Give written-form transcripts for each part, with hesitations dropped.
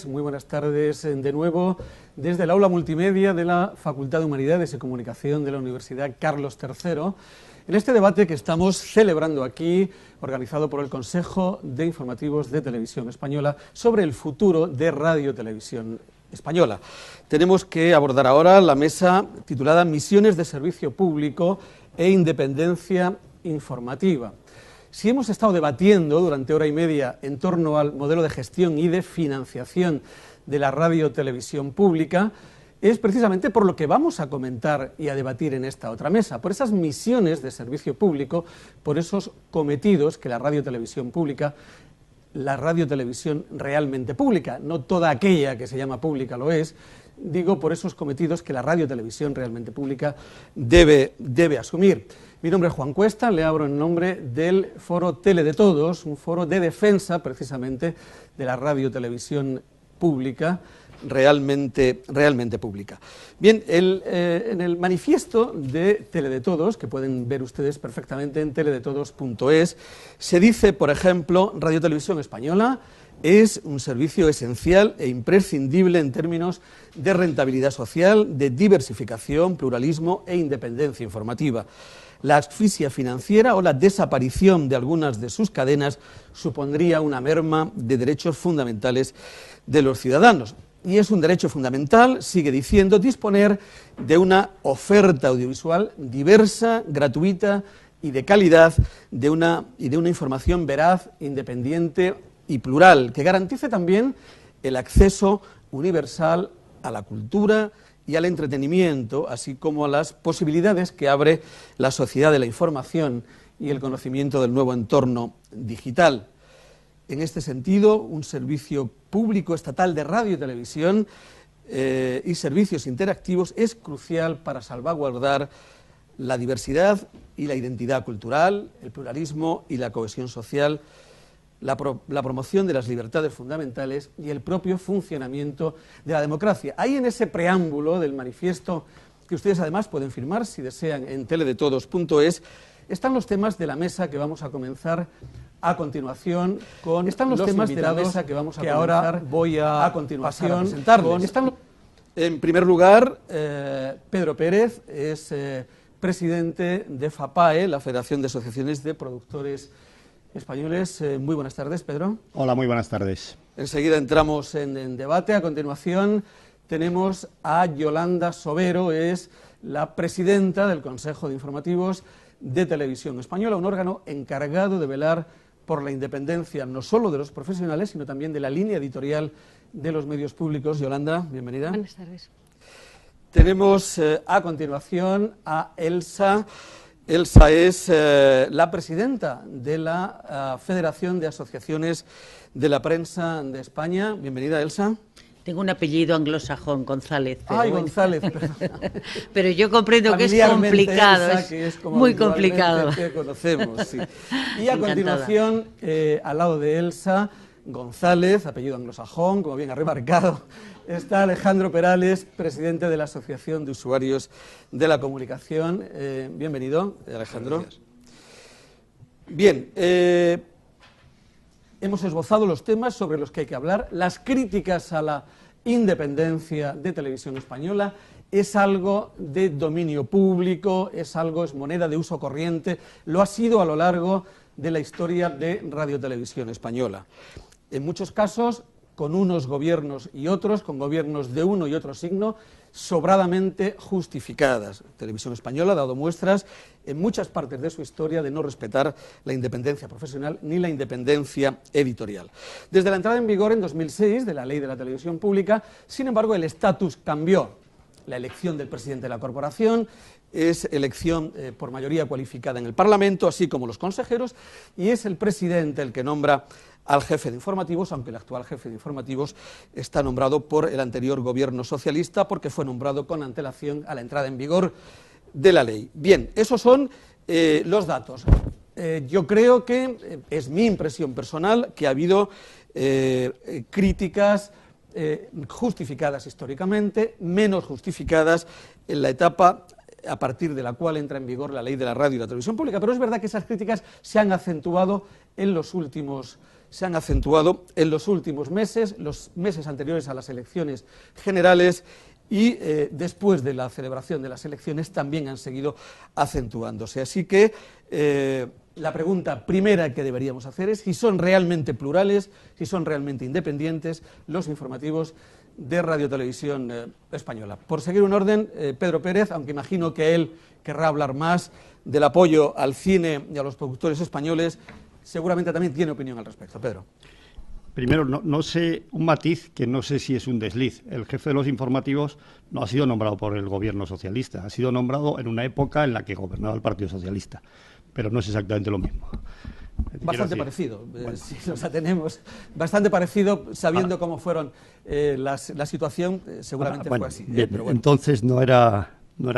Muy buenas tardes de nuevo desde el aula multimedia de la Facultad de Humanidades y Comunicación de la Universidad Carlos III, en este debate que estamos celebrando aquí, organizado por el Consejo de Informativos de Televisión Española, sobre el futuro de Radio Televisión Española. Tenemos que abordar ahora la mesa titulada Misiones de Servicio Público e Independencia Informativa. Si hemos estado debatiendo durante hora y media en torno al modelo de gestión y de financiación de la radio-televisión pública, es precisamente por lo que vamos a comentar y a debatir en esta otra mesa, por esas misiones de servicio público, por esos cometidos que la radio-televisión pública, la radio-televisión realmente pública, no toda aquella que se llama pública lo es, digo por esos cometidos que la radio-televisión realmente pública debe asumir. Mi nombre es Juan Cuesta, le abro en nombre del Foro Tele de Todos, un foro de defensa precisamente de la radio-televisión pública, realmente pública. Bien, en el manifiesto de Tele de Todos, que pueden ver ustedes perfectamente en teledetodos.es, se dice, por ejemplo, Radio Televisión Española es un servicio esencial e imprescindible en términos de rentabilidad social, de diversificación, pluralismo e independencia informativa. La asfixia financiera o la desaparición de algunas de sus cadenas supondría una merma de derechos fundamentales de los ciudadanos. Y es un derecho fundamental, sigue diciendo, disponer de una oferta audiovisual diversa, gratuita y de calidad, de una información veraz, independiente y plural, que garantice también el acceso universal a la cultura y al entretenimiento, así como a las posibilidades que abre la sociedad de la información y el conocimiento del nuevo entorno digital. En este sentido, un servicio público estatal de radio y televisión y servicios interactivos es crucial para salvaguardar la diversidad y la identidad cultural, el pluralismo y la cohesión social, la promoción de las libertades fundamentales y el propio funcionamiento de la democracia. Ahí en ese preámbulo del manifiesto, que ustedes además pueden firmar si desean en teledetodos.es, están los temas de la mesa que vamos a comenzar a continuación con los temas de la mesa que vamos a comenzar ahora voy a continuación a presentarles. En primer lugar, Pedro Pérez es presidente de FAPAE, la Federación de Asociaciones de Productores Españoles. Muy buenas tardes, Pedro. Hola, muy buenas tardes. Enseguida entramos en debate. A continuación tenemos a Yolanda Sobero, es la presidenta del Consejo de Informativos de Televisión Española, un órgano encargado de velar por la independencia no solo de los profesionales, sino también de la línea editorial de los medios públicos. Yolanda, bienvenida. Buenas tardes. Tenemos a continuación a Elsa. Elsa es la presidenta de la Federación de Asociaciones de la Prensa de España. Bienvenida, Elsa. Tengo un apellido anglosajón, González. Ay, González. Pero yo comprendo que es complicado, Elsa, que es como muy complicado. Que conocemos, sí. Y a continuación, al lado de Elsa, González, apellido anglosajón, como bien ha remarcado, está Alejandro Perales, presidente de la Asociación de Usuarios de la Comunicación. Bienvenido, Alejandro. Gracias. Bien, hemos esbozado los temas sobre los que hay que hablar. Las críticas a la independencia de Televisión Española es algo de dominio público, es moneda de uso corriente, lo ha sido a lo largo de la historia de Radio Televisión Española. En muchos casos, con unos gobiernos y otros, con gobiernos de uno y otro signo, sobradamente justificadas. Televisión Española ha dado muestras en muchas partes de su historia de no respetar la independencia profesional ni la independencia editorial. Desde la entrada en vigor en 2006 de la Ley de la Televisión Pública, sin embargo, el estatus cambió. La elección del presidente de la corporación es elección por mayoría cualificada en el Parlamento, así como los consejeros, y es el presidente el que nombra al jefe de informativos, aunque el actual jefe de informativos está nombrado por el anterior gobierno socialista, porque fue nombrado con antelación a la entrada en vigor de la ley. Bien, esos son los datos. Yo creo que es mi impresión personal que ha habido críticas justificadas históricamente, menos justificadas en la etapa a partir de la cual entra en vigor la ley de la radio y la televisión pública. Pero es verdad que esas críticas se han acentuado en los últimos se han acentuado en los últimos meses, los meses anteriores a las elecciones generales, y después de la celebración de las elecciones también han seguido acentuándose. Así que la pregunta primera que deberíamos hacer es si son realmente plurales, si son realmente independientes los informativos de Radio Televisión Española. Por seguir un orden, Pedro Pérez, aunque imagino que él querrá hablar más del apoyo al cine y a los productores españoles, seguramente también tiene opinión al respecto. Pedro. Primero, no sé, un matiz que no sé si es un desliz. El jefe de los informativos no ha sido nombrado por el gobierno socialista, ha sido nombrado en una época en la que gobernaba el Partido Socialista, pero no es exactamente lo mismo. Bastante parecido, bueno. Sí, o sea, tenemos bastante parecido, sabiendo cómo fueron la situación, seguramente bueno, fue así. Bien, pero bueno. Entonces no era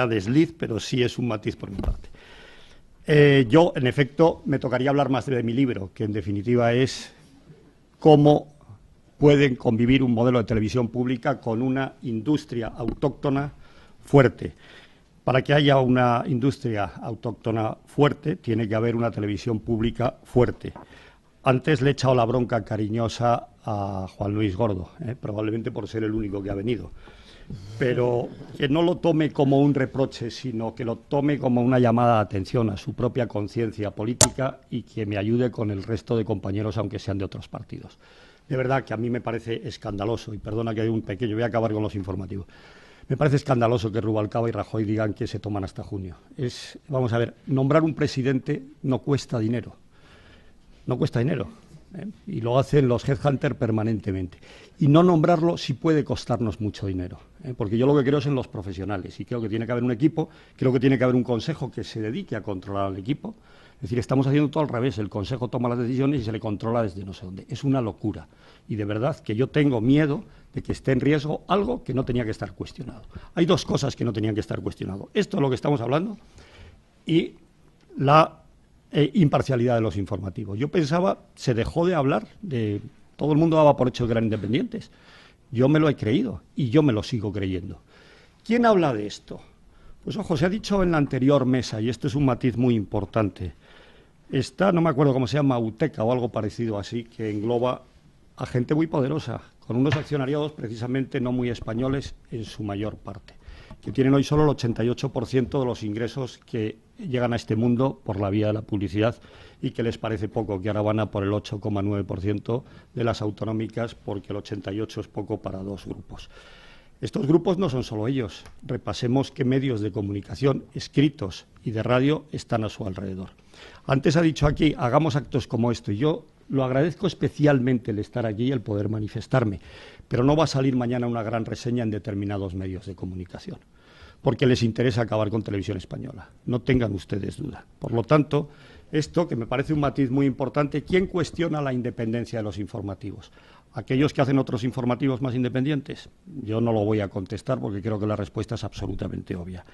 desliz, pero sí es un matiz por mi parte. Yo, en efecto, me tocaría hablar más de mi libro, que en definitiva es cómo pueden convivir un modelo de televisión pública con una industria autóctona fuerte. Para que haya una industria autóctona fuerte, tiene que haber una televisión pública fuerte. Antes le he echado la bronca cariñosa a Juan Luis Gordo, probablemente por ser el único que ha venido. Pero que no lo tome como un reproche, sino que lo tome como una llamada de atención a su propia conciencia política y que me ayude con el resto de compañeros, aunque sean de otros partidos. De verdad que a mí me parece escandaloso, y perdona que hay un pequeño, voy a acabar con los informativos. Me parece escandaloso que Rubalcaba y Rajoy digan que se toman hasta junio. Vamos a ver, nombrar un presidente no cuesta dinero. No cuesta dinero. Y lo hacen los headhunters permanentemente. Y no nombrarlo sí puede costarnos mucho dinero. Porque yo lo que creo es en los profesionales. Y creo que tiene que haber un equipo, creo que tiene que haber un consejo que se dedique a controlar al equipo. Es decir, estamos haciendo todo al revés. El consejo toma las decisiones y se le controla desde no sé dónde. Es una locura. Y de verdad que yo tengo miedo de que esté en riesgo algo que no tenía que estar cuestionado. Hay dos cosas que no tenían que estar cuestionadas. Esto es lo que estamos hablando y la imparcialidad de los informativos. Yo pensaba, se dejó de hablar de... Todo el mundo daba por hecho que eran independientes. Yo me lo he creído y yo me lo sigo creyendo. ¿Quién habla de esto? Pues ojo, se ha dicho en la anterior mesa, y esto es un matiz muy importante. Está, no me acuerdo cómo se llama, UTECA o algo parecido así, que engloba a gente muy poderosa, con unos accionariados precisamente no muy españoles en su mayor parte, que tienen hoy solo el 88% de los ingresos que llegan a este mundo por la vía de la publicidad y que les parece poco, que ahora van a por el 8,9% de las autonómicas porque el 88% es poco para dos grupos. Estos grupos no son solo ellos. Repasemos qué medios de comunicación escritos y de radio están a su alrededor. Antes ha dicho aquí, hagamos actos como esto, y yo lo agradezco especialmente el estar allí y el poder manifestarme, pero no va a salir mañana una gran reseña en determinados medios de comunicación, porque les interesa acabar con Televisión Española. No tengan ustedes duda. Por lo tanto, esto, que me parece un matiz muy importante, ¿quién cuestiona la independencia de los informativos? ¿Aquellos que hacen otros informativos más independientes? Yo no lo voy a contestar porque creo que la respuesta es absolutamente obvia.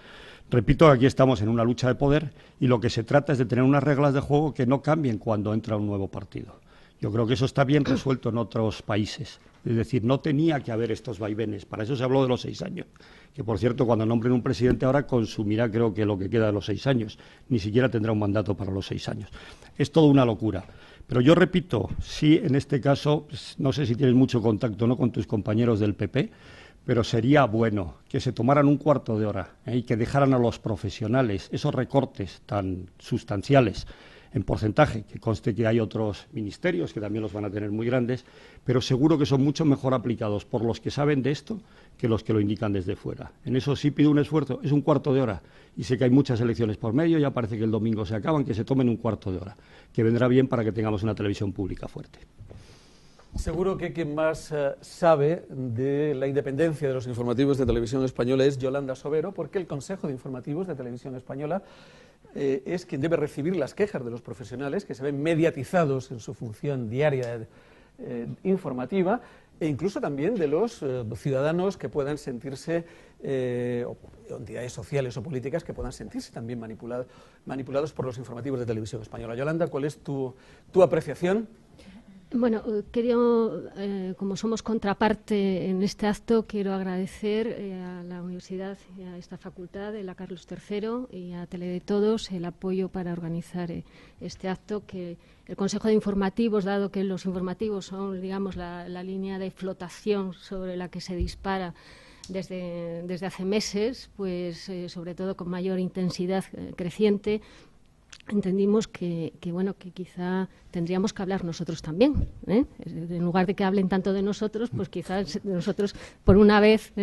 Repito, aquí estamos en una lucha de poder y lo que se trata es de tener unas reglas de juego que no cambien cuando entra un nuevo partido. Yo creo que eso está bien resuelto en otros países. Es decir, no tenía que haber estos vaivenes. Para eso se habló de los 6 años. Que, por cierto, cuando nombren un presidente ahora consumirá, creo que lo que queda de los 6 años. Ni siquiera tendrá un mandato para los 6 años. Es todo una locura. Pero yo repito, sí, en este caso, pues, no sé si tienes mucho contacto, ¿no?, con tus compañeros del PP, pero sería bueno que se tomaran un cuarto de hora y que dejaran a los profesionales esos recortes tan sustanciales en porcentaje, que conste que hay otros ministerios que también los van a tener muy grandes, pero seguro que son mucho mejor aplicados por los que saben de esto que los que lo indican desde fuera. En eso sí pido un esfuerzo, es un cuarto de hora, y sé que hay muchas elecciones por medio, ya parece que el domingo se acaban, que se tomen un cuarto de hora, que vendrá bien para que tengamos una televisión pública fuerte. Seguro que quien más sabe de la independencia de los informativos de Televisión Española es Yolanda Sobero, porque el Consejo de Informativos de Televisión Española es quien debe recibir las quejas de los profesionales que se ven mediatizados en su función diaria informativa, e incluso también de los ciudadanos que puedan sentirse, o entidades sociales o políticas que puedan sentirse también manipulados por los informativos de Televisión Española. Yolanda, ¿cuál es tu apreciación? Bueno, como somos contraparte en este acto, quiero agradecer a la universidad y a esta facultad de la Carlos III y a Tele de Todos el apoyo para organizar este acto, que el Consejo de Informativos, dado que los informativos son, digamos, la línea de flotación sobre la que se dispara desde hace meses, pues sobre todo con mayor intensidad creciente, entendimos que quizá tendríamos que hablar nosotros también, ¿eh? En lugar de que hablen tanto de nosotros, pues quizás de nosotros por una vez,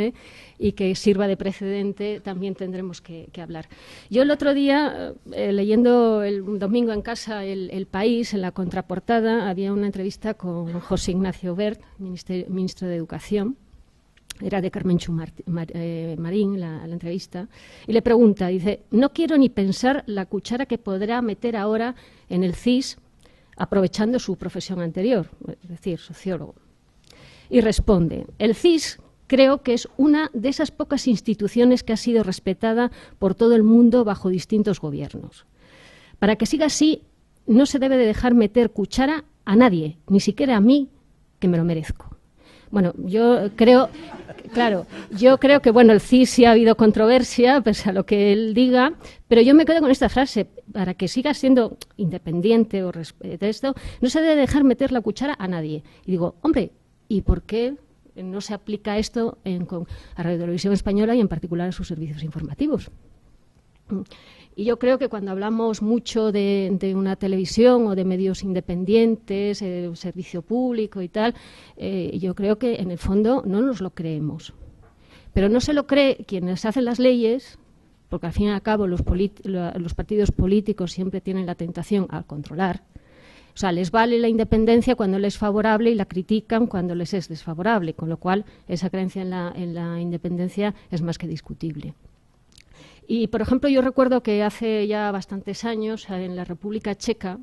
y que sirva de precedente, también tendremos que hablar. Yo el otro día, leyendo el domingo en casa El País, en la contraportada había una entrevista con José Ignacio Wert, ministro de Educación. Era de Carmenchu Marín, la entrevista, y le pregunta, dice, no quiero ni pensar la cuchara que podrá meter ahora en el CIS, aprovechando su profesión anterior, es decir, sociólogo. Y responde, el CIS creo que es una de esas pocas instituciones que ha sido respetada por todo el mundo bajo distintos gobiernos. Para que siga así, no se debe de dejar meter cuchara a nadie, ni siquiera a mí, que me lo merezco. Bueno, yo creo que el CIS sí ha habido controversia, pese a lo que él diga, pero yo me quedo con esta frase, para que siga siendo independiente o de esto, no se debe dejar meter la cuchara a nadie. Y digo, hombre, ¿y por qué no se aplica esto a Radio Televisión Española y en particular a sus servicios informativos? Y yo creo que cuando hablamos mucho de una televisión o de medios independientes, servicio público y tal, yo creo que en el fondo no nos lo creemos. Pero no se lo cree quienes hacen las leyes, porque al fin y al cabo los partidos políticos siempre tienen la tentación a controlar. O sea, les vale la independencia cuando les es favorable y la critican cuando les es desfavorable, con lo cual esa creencia en la independencia es más que discutible. Y, por ejemplo, yo recuerdo que hace ya bastantes años, en la República Checa,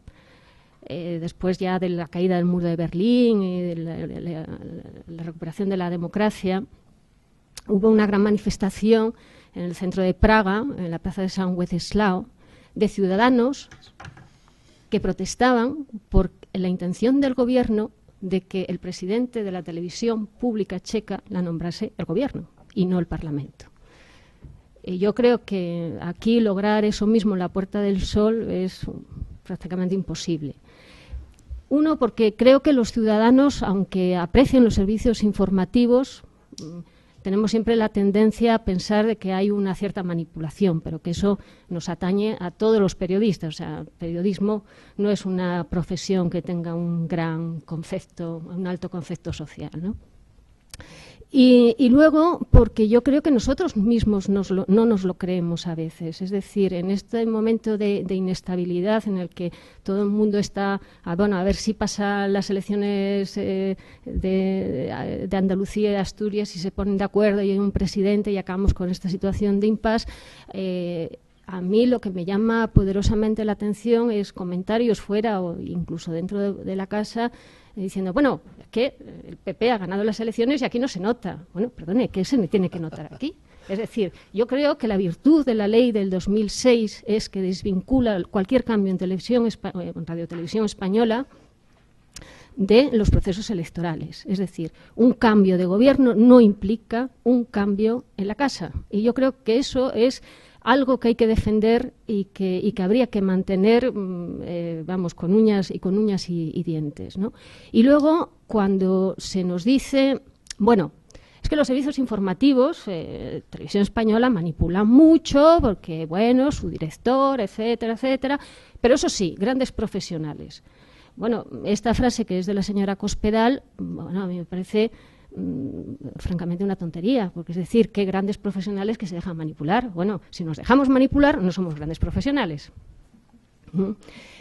después ya de la caída del muro de Berlín y de la recuperación de la democracia, hubo una gran manifestación en el centro de Praga, en la plaza de San Wenceslao, de ciudadanos que protestaban por la intención del gobierno de que el presidente de la televisión pública checa la nombrase el gobierno y no el Parlamento. Yo creo que aquí lograr eso mismo en la Puerta del Sol es prácticamente imposible. Uno, porque creo que los ciudadanos, aunque aprecien los servicios informativos, tenemos siempre la tendencia a pensar de que hay una cierta manipulación, pero que eso nos atañe a todos los periodistas. O sea, el periodismo no es una profesión que tenga un gran concepto, un alto concepto social, ¿no? Y luego, porque yo creo que nosotros mismos no nos lo creemos a veces. Es decir, en este momento de inestabilidad en el que todo el mundo está, a ver si pasan las elecciones de Andalucía y de Asturias, si se ponen de acuerdo y hay un presidente y acabamos con esta situación de impasse. A mí lo que me llama poderosamente la atención es comentarios fuera o incluso dentro de la casa diciendo, bueno, que el PP ha ganado las elecciones y aquí no se nota. Bueno, perdone, ¿qué se me tiene que notar aquí? Es decir, yo creo que la virtud de la ley del 2006 es que desvincula cualquier cambio en Radio Televisión Española de los procesos electorales. Es decir, un cambio de gobierno no implica un cambio en la casa. Y yo creo que eso es algo que hay que defender y que habría que mantener, con uñas y dientes, ¿no? Y luego, cuando se nos dice, bueno, es que los servicios informativos, Televisión Española manipulan mucho porque, bueno, su director, etcétera, etcétera, pero eso sí, grandes profesionales. Bueno, esta frase que es de la señora Cospedal, bueno, a mí me parece francamente una tontería, porque es decir, qué grandes profesionales que se dejan manipular. Bueno, si nos dejamos manipular, no somos grandes profesionales.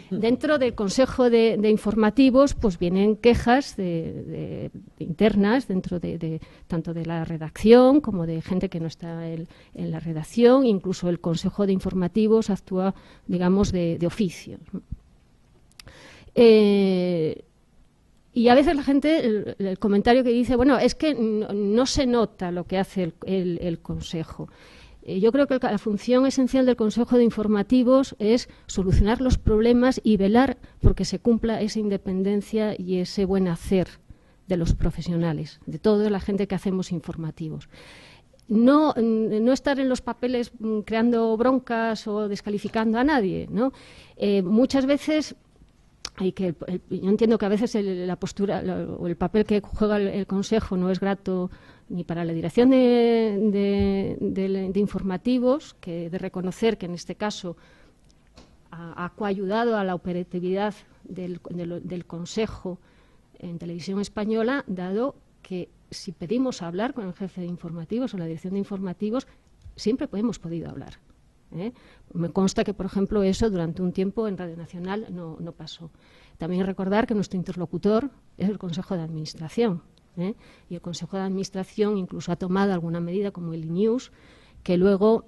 Dentro del Consejo de Informativos, pues vienen quejas internas dentro tanto de la redacción como de gente que no está en la redacción. Incluso el Consejo de Informativos actúa, digamos, de oficio. Y a veces la gente, el comentario que dice, bueno, es que no se nota lo que hace el Consejo. Yo creo que la función esencial del Consejo de Informativos es solucionar los problemas y velar porque se cumpla esa independencia y ese buen hacer de los profesionales, de toda la gente que hacemos informativos. No estar en los papeles creando broncas o descalificando a nadie, ¿no? Muchas veces yo entiendo que a veces la postura o el papel que juega el Consejo no es grato ni para la dirección de informativos, que de reconocer que en este caso ha coayudado a la operatividad del Consejo en Televisión Española, dado que si pedimos hablar con el jefe de informativos o la dirección de informativos, siempre hemos podido hablar. Me consta que, por ejemplo, eso durante un tiempo en Radio Nacional no pasó. También recordar que nuestro interlocutor es el Consejo de Administración, y el Consejo de Administración incluso ha tomado alguna medida como el INews, que luego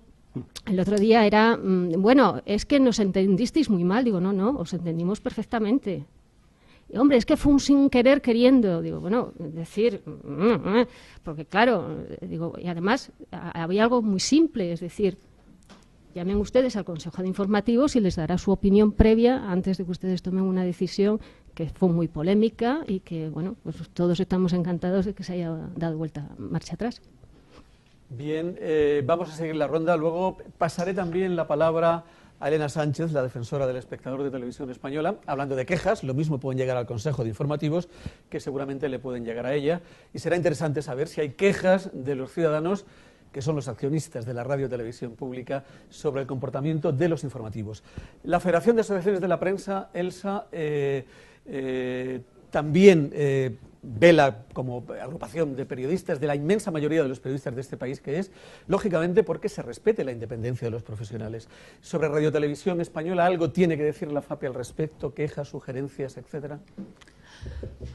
el otro día era, bueno, es que nos entendisteis muy mal. Digo, no, os entendimos perfectamente. Y, hombre, es que fue un sin querer queriendo. Digo, bueno, decir, porque claro, digo, y además había algo muy simple, es decir, llamen ustedes al Consejo de Informativos y les dará su opinión previa antes de que ustedes tomen una decisión que fue muy polémica y que, bueno, pues todos estamos encantados de que se haya dado marcha atrás. Bien, vamos a seguir la ronda. Luego pasaré también la palabra a Elena Sánchez, la defensora del espectador de Televisión Española, hablando de quejas. Lo mismo pueden llegar al Consejo de Informativos, que seguramente le pueden llegar a ella. Y será interesante saber si hay quejas de los ciudadanos, que son los accionistas de la radio y televisión pública, sobre el comportamiento de los informativos. La Federación de Asociaciones de la Prensa, ELSA, también vela como agrupación de periodistas, de la inmensa mayoría de los periodistas de este país, que es, lógicamente, porque se respete la independencia de los profesionales. Sobre Radio Televisión Española, ¿algo tiene que decir la FAPE al respecto? ¿Quejas, sugerencias, etcétera?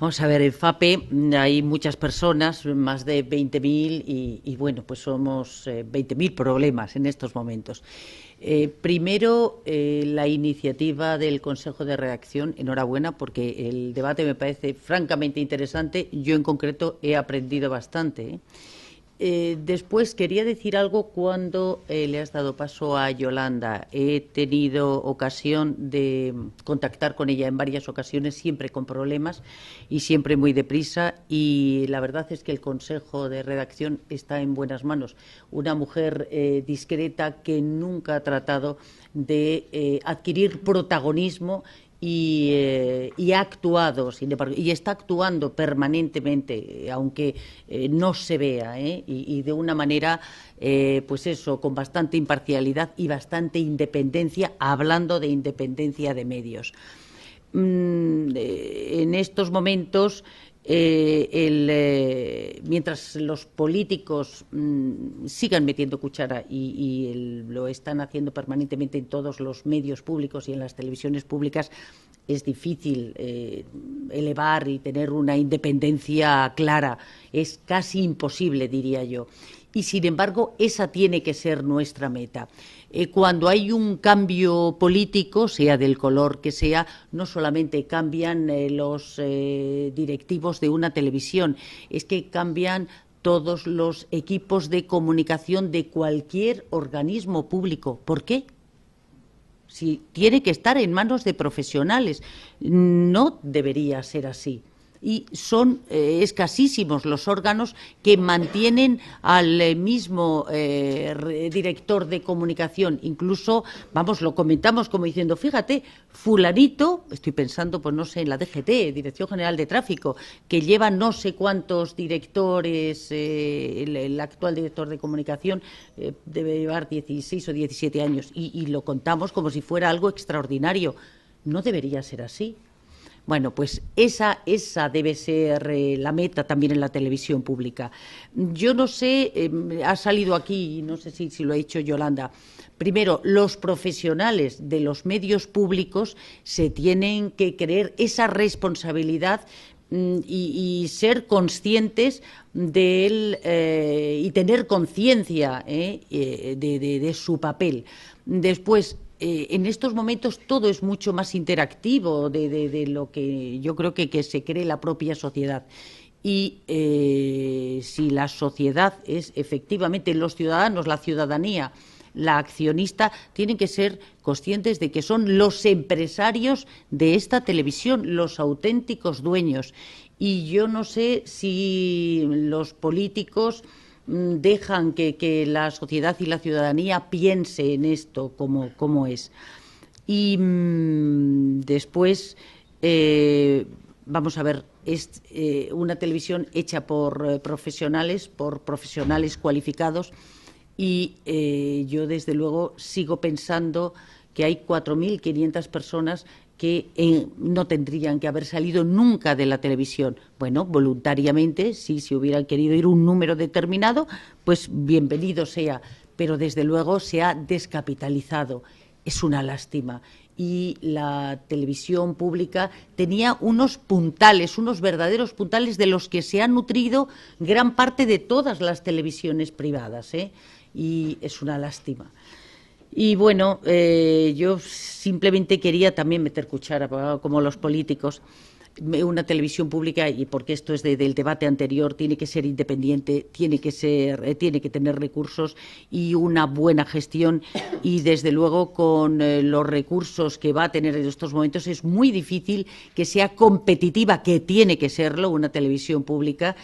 Vamos a ver, en FAPE hay muchas personas, más de 20.000, y bueno, pues somos 20.000 problemas en estos momentos. Primero, la iniciativa del Consejo de Redacción, enhorabuena, porque el debate me parece francamente interesante. Yo en concreto he aprendido bastante. Después quería decir algo cuando le has dado paso a Yolanda. He tenido ocasión de contactar con ella en varias ocasiones, siempre con problemas y siempre muy deprisa, y la verdad es que el Consejo de Redacción está en buenas manos. Una mujer discreta que nunca ha tratado de adquirir protagonismo y ha actuado, sin embargo, y está actuando permanentemente, aunque no se vea, y de una manera, pues eso, con bastante imparcialidad y bastante independencia, hablando de independencia de medios. En estos momentos, mientras los políticos sigan metiendo cuchara y lo están haciendo permanentemente en todos los medios públicos y en las televisiones públicas, es difícil elevar y tener una independencia clara. Es casi imposible, diría yo. Y, sin embargo, esa tiene que ser nuestra meta. Cuando hay un cambio político, sea del color que sea, no solamente cambian los directivos de una televisión, es que cambian todos los equipos de comunicación de cualquier organismo público. ¿Por qué? Si tiene que estar en manos de profesionales, no debería ser así. Y son escasísimos los órganos que mantienen al mismo director de comunicación. Incluso, vamos, lo comentamos como diciendo, fíjate, fulanito, estoy pensando, pues no sé, en la DGT, Dirección General de Tráfico, que lleva no sé cuántos directores, el actual director de comunicación debe llevar 16 o 17 años, y lo contamos como si fuera algo extraordinario. No debería ser así. Bueno, pues esa debe ser la meta también en la televisión pública. Yo no sé, ha salido aquí, no sé si lo ha dicho Yolanda. Primero, los profesionales de los medios públicos se tienen que creer esa responsabilidad y ser conscientes de él y tener conciencia de su papel. Después, en estos momentos todo es mucho más interactivo de lo que yo creo que se cree la propia sociedad. Y si la sociedad es efectivamente los ciudadanos, la ciudadanía, la accionista, tienen que ser conscientes de que son los empresarios de esta televisión, los auténticos dueños. Y yo no sé si los políticos dejan que la sociedad y la ciudadanía piense en esto como es. Y después, vamos a ver, es una televisión hecha por profesionales cualificados, y yo desde luego sigo pensando que hay 4.500 personas que no tendrían que haber salido nunca de la televisión. Bueno, voluntariamente, si hubieran querido ir un número determinado, pues bienvenido sea, pero desde luego se ha descapitalizado. Es una lástima. Y la televisión pública tenía unos puntales, unos verdaderos puntales de los que se ha nutrido gran parte de todas las televisiones privadas, y es una lástima. Y bueno, yo simplemente quería también meter cuchara, como los políticos. Una televisión pública, y porque esto es del debate anterior, tiene que ser independiente, tiene que tener recursos y una buena gestión, y desde luego con los recursos que va a tener en estos momentos es muy difícil que sea competitiva, que tiene que serlo una televisión pública,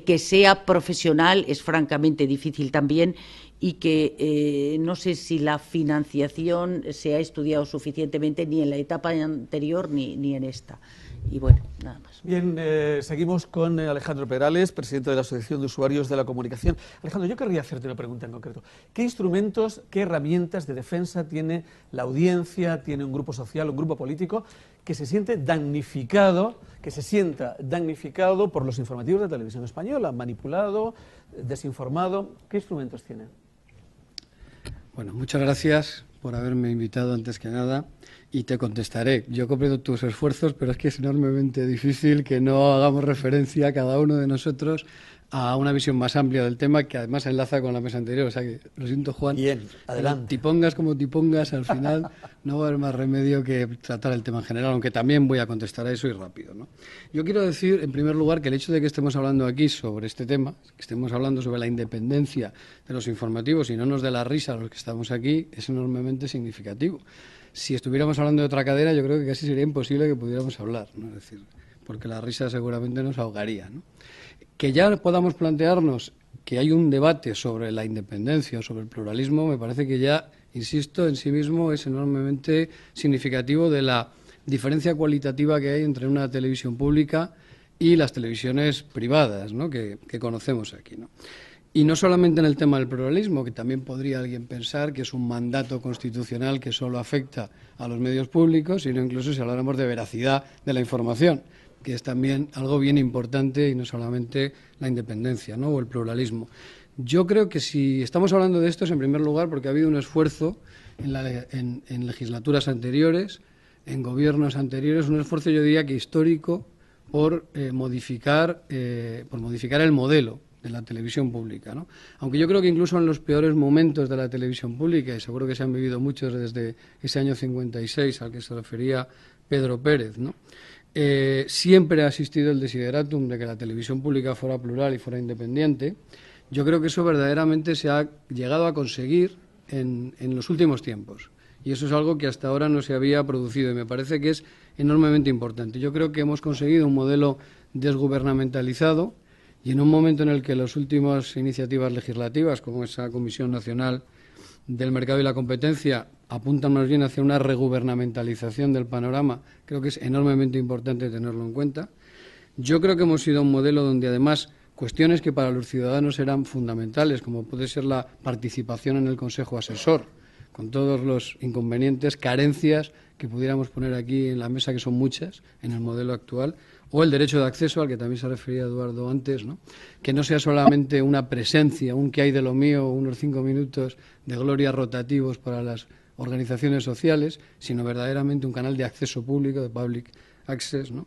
que sea profesional es francamente difícil también, y que no sé si la financiación se ha estudiado suficientemente ni en la etapa anterior ni en esta. Y bueno, nada más. Bien, seguimos con Alejandro Perales, presidente de la Asociación de Usuarios de la Comunicación. Alejandro, yo querría hacerte una pregunta en concreto. ¿Qué instrumentos, qué herramientas de defensa tiene la audiencia, tiene un grupo social, un grupo político que se sienta damnificado por los informativos de Televisión Española, manipulado, desinformado? ¿Qué instrumentos tiene? Bueno, muchas gracias por haberme invitado antes que nada, y te contestaré. Yo comprendo tus esfuerzos, pero es que es enormemente difícil que no hagamos referencia cada uno de nosotros a una visión más amplia del tema, que además enlaza con la mesa anterior. O sea que, lo siento, Juan. Bien, adelante. Te pongas como te pongas, al final no va a haber más remedio que tratar el tema en general, aunque también voy a contestar a eso y rápido, ¿no? Yo quiero decir, en primer lugar, que el hecho de que estemos hablando aquí sobre este tema, que estemos hablando sobre la independencia de los informativos y no nos dé la risa a los que estamos aquí, es enormemente significativo. Si estuviéramos hablando de otra cadena, yo creo que casi sería imposible que pudiéramos hablar, ¿no? Es decir, porque la risa seguramente nos ahogaría, ¿no? Que ya podamos plantearnos que hay un debate sobre la independencia o sobre el pluralismo, me parece que ya, insisto, en sí mismo es enormemente significativo de la diferencia cualitativa que hay entre una televisión pública y las televisiones privadas, ¿no?, que conocemos aquí, ¿no? Y no solamente en el tema del pluralismo, que también podría alguien pensar que es un mandato constitucional que solo afecta a los medios públicos, sino incluso si habláramos de veracidad de la información, que es también algo bien importante, y no solamente la independencia, ¿no?, o el pluralismo. Yo creo que si estamos hablando de esto es en primer lugar porque ha habido un esfuerzo en legislaturas anteriores, en gobiernos anteriores, un esfuerzo, yo diría que histórico, por modificar el modelo de la televisión pública, ¿no? Aunque yo creo que incluso en los peores momentos de la televisión pública, y seguro que se han vivido muchos desde ese año 56 al que se refería Pedro Pérez, ¿no?, siempre ha existido el desideratum de que la televisión pública fuera plural y fuera independiente. Yo creo que eso verdaderamente se ha llegado a conseguir en los últimos tiempos, y eso es algo que hasta ahora no se había producido, y me parece que es enormemente importante. Yo creo que hemos conseguido un modelo desgubernamentalizado, y en un momento en el que las últimas iniciativas legislativas, como esa Comisión Nacional del Mercado y la Competencia, apuntan más bien hacia una regubernamentalización del panorama, creo que es enormemente importante tenerlo en cuenta. Yo creo que hemos ido a un modelo donde, además, cuestiones que para los ciudadanos eran fundamentales, como puede ser la participación en el Consejo Asesor, con todos los inconvenientes, carencias que pudiéramos poner aquí en la mesa, que son muchas en el modelo actual, o el derecho de acceso, al que también se refería Eduardo antes, ¿no?, que no sea solamente una presencia, un que hay de lo mío, unos 5 minutos de gloria rotativos para las organizaciones sociales, sino verdaderamente un canal de acceso público, de public access, ¿no?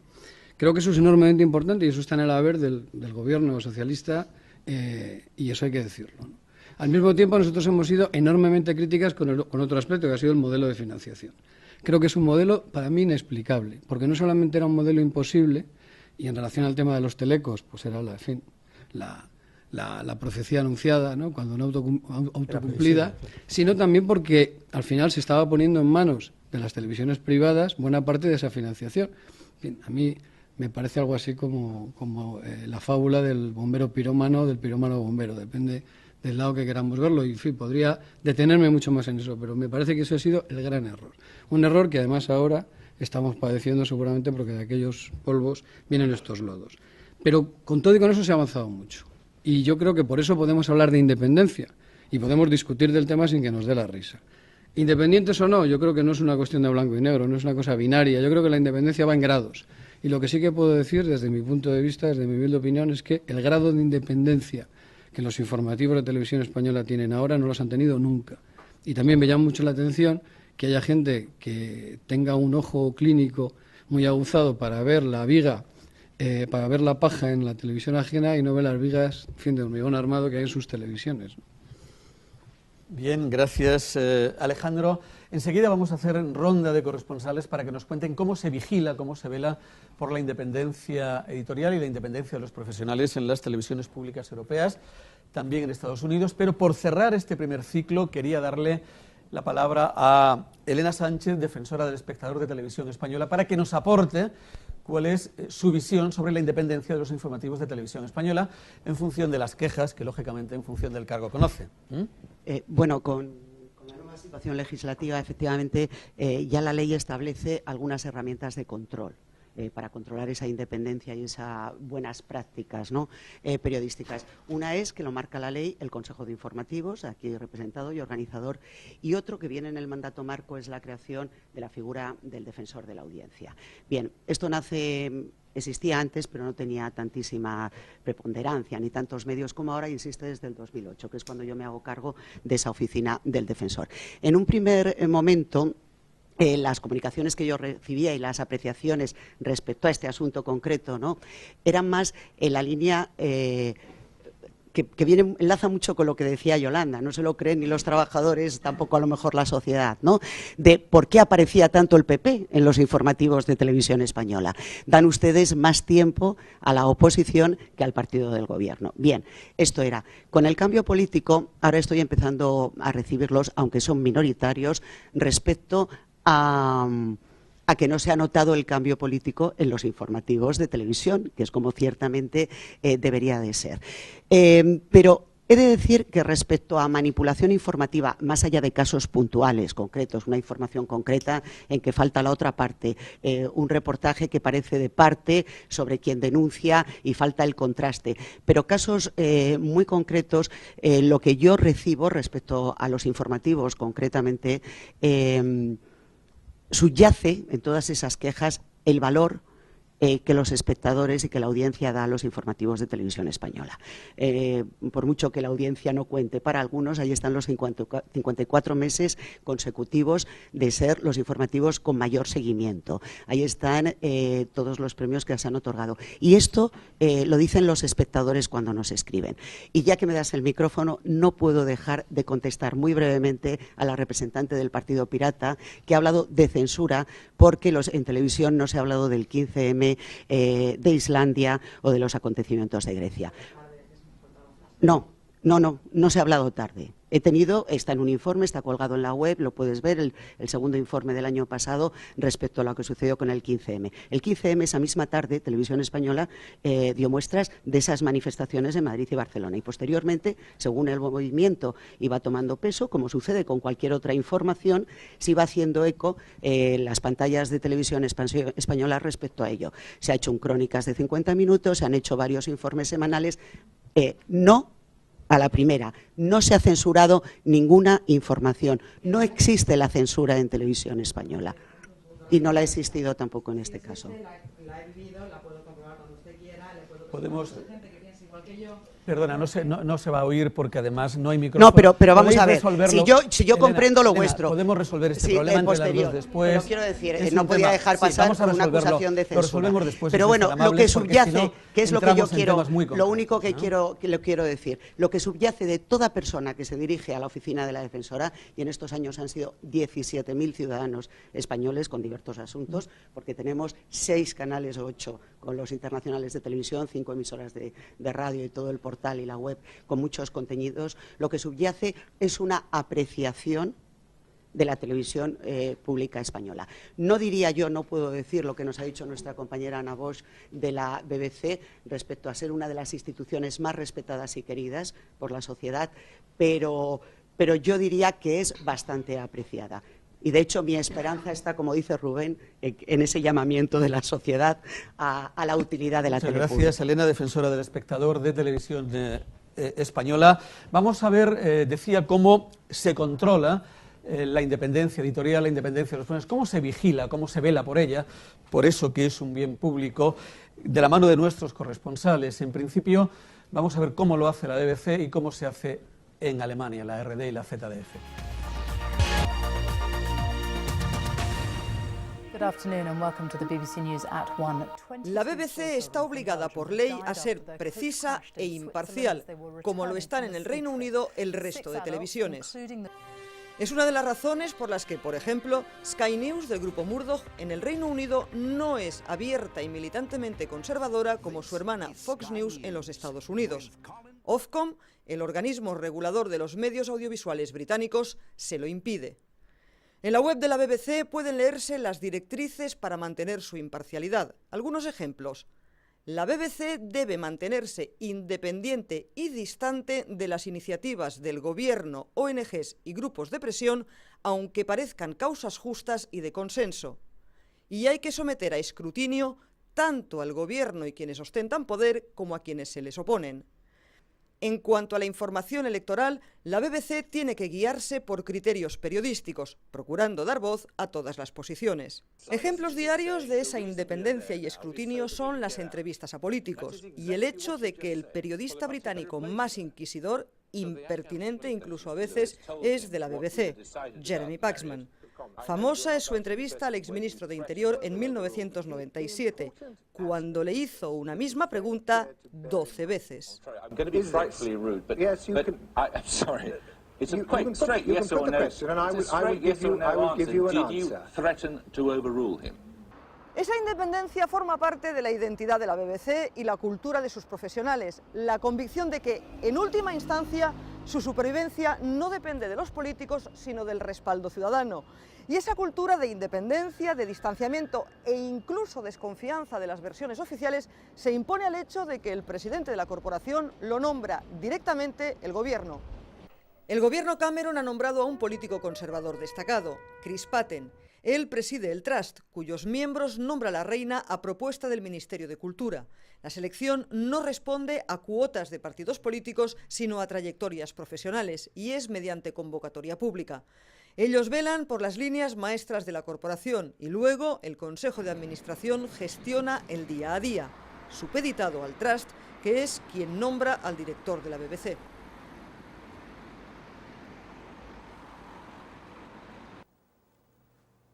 Creo que eso es enormemente importante, y eso está en el haber del gobierno socialista, y eso hay que decirlo, ¿no? Al mismo tiempo, nosotros hemos sido enormemente críticas con otro aspecto, que ha sido el modelo de financiación. Creo que es un modelo, para mí, inexplicable, porque no solamente era un modelo imposible, y en relación al tema de los telecos, pues era la profecía anunciada, ¿no? Cuando no autocumplida, sino también porque al final se estaba poniendo en manos de las televisiones privadas buena parte de esa financiación. En fin, a mí me parece algo así como la fábula del bombero pirómano, del pirómano bombero, depende del lado que queramos verlo, y en fin, podría detenerme mucho más en eso, pero me parece que eso ha sido el gran error. Un error que además ahora estamos padeciendo seguramente porque de aquellos polvos vienen estos lodos. Pero con todo y con eso se ha avanzado mucho. Y yo creo que por eso podemos hablar de independencia y podemos discutir del tema sin que nos dé la risa. Independientes o no, yo creo que no es una cuestión de blanco y negro, no es una cosa binaria. Yo creo que la independencia va en grados. Y lo que sí que puedo decir, desde mi punto de vista, desde mi humilde opinión, es que el grado de independencia que los informativos de televisión española tienen ahora no los han tenido nunca. Y también me llama mucho la atención que haya gente que tenga un ojo clínico muy aguzado para ver la viga, para ver la paja en la televisión ajena y no ve las vigas, en fin, de hormigón armado que hay en sus televisiones. Bien, gracias Alejandro. Enseguida vamos a hacer ronda de corresponsales para que nos cuenten cómo se vigila, cómo se vela por la independencia editorial y la independencia de los profesionales en las televisiones públicas europeas, también en Estados Unidos. Pero por cerrar este primer ciclo quería darle la palabra a Elena Sánchez, defensora del espectador de Televisión Española, para que nos aporte cuál es su visión sobre la independencia de los informativos de Televisión Española en función de las quejas que, lógicamente, en función del cargo conoce. Bueno, con la nueva situación legislativa, efectivamente, ya la ley establece algunas herramientas de control para controlar esa independencia y esas buenas prácticas, ¿no?, periodísticas. Una es, que lo marca la ley, el Consejo de Informativos, aquí representado y organizador, y otro que viene en el mandato marco es la creación de la figura del defensor de la audiencia. Bien, esto existía antes, pero no tenía tantísima preponderancia ni tantos medios como ahora, insisto, desde el 2008, que es cuando yo me hago cargo de esa oficina del defensor. En un primer momento, las comunicaciones que yo recibía y las apreciaciones respecto a este asunto concreto, ¿no?, eran más en la línea que enlaza mucho con lo que decía Yolanda, no se lo creen ni los trabajadores, tampoco a lo mejor la sociedad, ¿no?, de por qué aparecía tanto el PP en los informativos de Televisión Española. Dan ustedes más tiempo a la oposición que al partido del gobierno. Bien, esto era. Con el cambio político, ahora estoy empezando a recibirlos, aunque son minoritarios, respecto a que no se ha notado el cambio político en los informativos de televisión, que es como ciertamente debería de ser. Pero he de decir que respecto a manipulación informativa, más allá de casos puntuales, concretos, una información concreta en que falta la otra parte, un reportaje que parece de parte sobre quien denuncia y falta el contraste, pero casos muy concretos, lo que yo recibo respecto a los informativos concretamente, subyace en todas esas quejas el valor que los espectadores y que la audiencia da a los informativos de Televisión Española. Por mucho que la audiencia no cuente para algunos, ahí están los 54 meses consecutivos de ser los informativos con mayor seguimiento. Ahí están todos los premios que se han otorgado. Y esto lo dicen los espectadores cuando nos escriben. Y ya que me das el micrófono, no puedo dejar de contestar muy brevemente a la representante del Partido Pirata, que ha hablado de censura porque en televisión no se ha hablado del 15M, de Islandia o de los acontecimientos de Grecia. No se ha hablado tarde. Está en un informe, está colgado en la web, lo puedes ver, el segundo informe del año pasado respecto a lo que sucedió con el 15M. El 15M, esa misma tarde, Televisión Española dio muestras de esas manifestaciones en Madrid y Barcelona. Y posteriormente, según el movimiento iba tomando peso, como sucede con cualquier otra información, se iba haciendo eco las pantallas de Televisión Española respecto a ello. Se ha hecho un crónicas de 50 minutos, se han hecho varios informes semanales. No a la primera, no se ha censurado ninguna información. No existe la censura en Televisión Española y no la ha existido tampoco en este caso. La he vivido, la puedo comprobar cuando usted quiera, le puedo Podemos... gente que piensa igual que yo. Perdona, no se va a oír porque además no hay micrófono. No, pero vamos a ver, si yo comprendo lo Elena, vuestro. Podemos resolver este problema entre las dos después. Pero quiero decir, no podía dejar pasar una acusación de censura. Lo resolvemos después. Pero bueno, lo que subyace, que es lo que yo quiero, lo único que ¿no? quiero decir, lo que subyace de toda persona que se dirige a la oficina de la defensora, y en estos años han sido 17.000 ciudadanos españoles con diversos asuntos, porque tenemos 6 canales o 8 con los internacionales de televisión, 5 emisoras de radio, radio y todo el portal y la web con muchos contenidos, lo que subyace es una apreciación de la televisión pública española. No diría yo, no puedo decir lo que nos ha dicho nuestra compañera Ana Bosch de la BBC respecto a ser una de las instituciones más respetadas y queridas por la sociedad, pero yo diría que es bastante apreciada. Y de hecho mi esperanza está, como dice Rubén, en ese llamamiento de la sociedad a la utilidad de la televisión. Gracias, Elena, defensora del espectador de Televisión Española. Vamos a ver, decía, cómo se controla la independencia editorial, la independencia de los medios, cómo se vigila, cómo se vela por ella, por eso que es un bien público, de la mano de nuestros corresponsales. En principio, vamos a ver cómo lo hace la BBC y cómo se hace en Alemania, la ARD y la ZDF. La BBC está obligada por ley a ser precisa e imparcial, como lo están en el Reino Unido el resto de televisiones. Es una de las razones por las que, por ejemplo, Sky News del grupo Murdoch en el Reino Unido no es abierta y militantemente conservadora como su hermana Fox News en los Estados Unidos. Ofcom, el organismo regulador de los medios audiovisuales británicos, se lo impide. En la web de la BBC pueden leerse las directrices para mantener su imparcialidad. Algunos ejemplos. La BBC debe mantenerse independiente y distante de las iniciativas del gobierno, ONGs y grupos de presión, aunque parezcan causas justas y de consenso. Y hay que someter a escrutinio tanto al gobierno y quienes ostentan poder como a quienes se les oponen. En cuanto a la información electoral, la BBC tiene que guiarse por criterios periodísticos, procurando dar voz a todas las posiciones. Ejemplos diarios de esa independencia y escrutinio son las entrevistas a políticos y el hecho de que el periodista británico más inquisidor, impertinente incluso a veces, es de la BBC, Jeremy Paxman. Famosa es su entrevista al exministro de Interior en 1997, cuando le hizo una misma pregunta 12 veces. Esa independencia forma parte de la identidad de la BBC y la cultura de sus profesionales, la convicción de que, en última instancia, su supervivencia no depende de los políticos, sino del respaldo ciudadano. Y esa cultura de independencia, de distanciamiento e incluso desconfianza de las versiones oficiales se impone al hecho de que el presidente de la corporación lo nombra directamente el gobierno. El gobierno Cameron ha nombrado a un político conservador destacado, Chris Patten. Él preside el Trust, cuyos miembros nombra la reina a propuesta del Ministerio de Cultura. La selección no responde a cuotas de partidos políticos, sino a trayectorias profesionales, y es mediante convocatoria pública. Ellos velan por las líneas maestras de la corporación y luego el Consejo de Administración gestiona el día a día, supeditado al Trust, que es quien nombra al director de la BBC.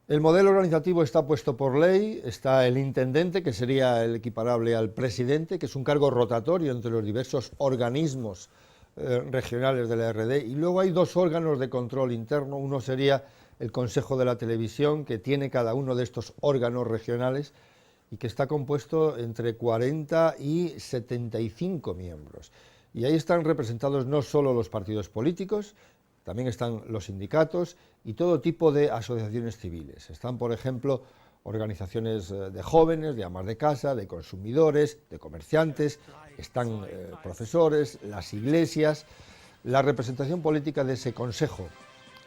El modelo organizativo está puesto por ley, está el intendente, que sería el equiparable al presidente, que es un cargo rotatorio entre los diversos organismos regionales de la ARD, y luego hay dos órganos de control interno. Uno sería el Consejo de la Televisión, que tiene cada uno de estos órganos regionales y que está compuesto entre 40 y 75 miembros. Y ahí están representados no solo los partidos políticos, también están los sindicatos y todo tipo de asociaciones civiles. Están, por ejemplo, organizaciones de jóvenes, de amas de casa, de consumidores, de comerciantes, están profesores, las iglesias. La representación política de ese consejo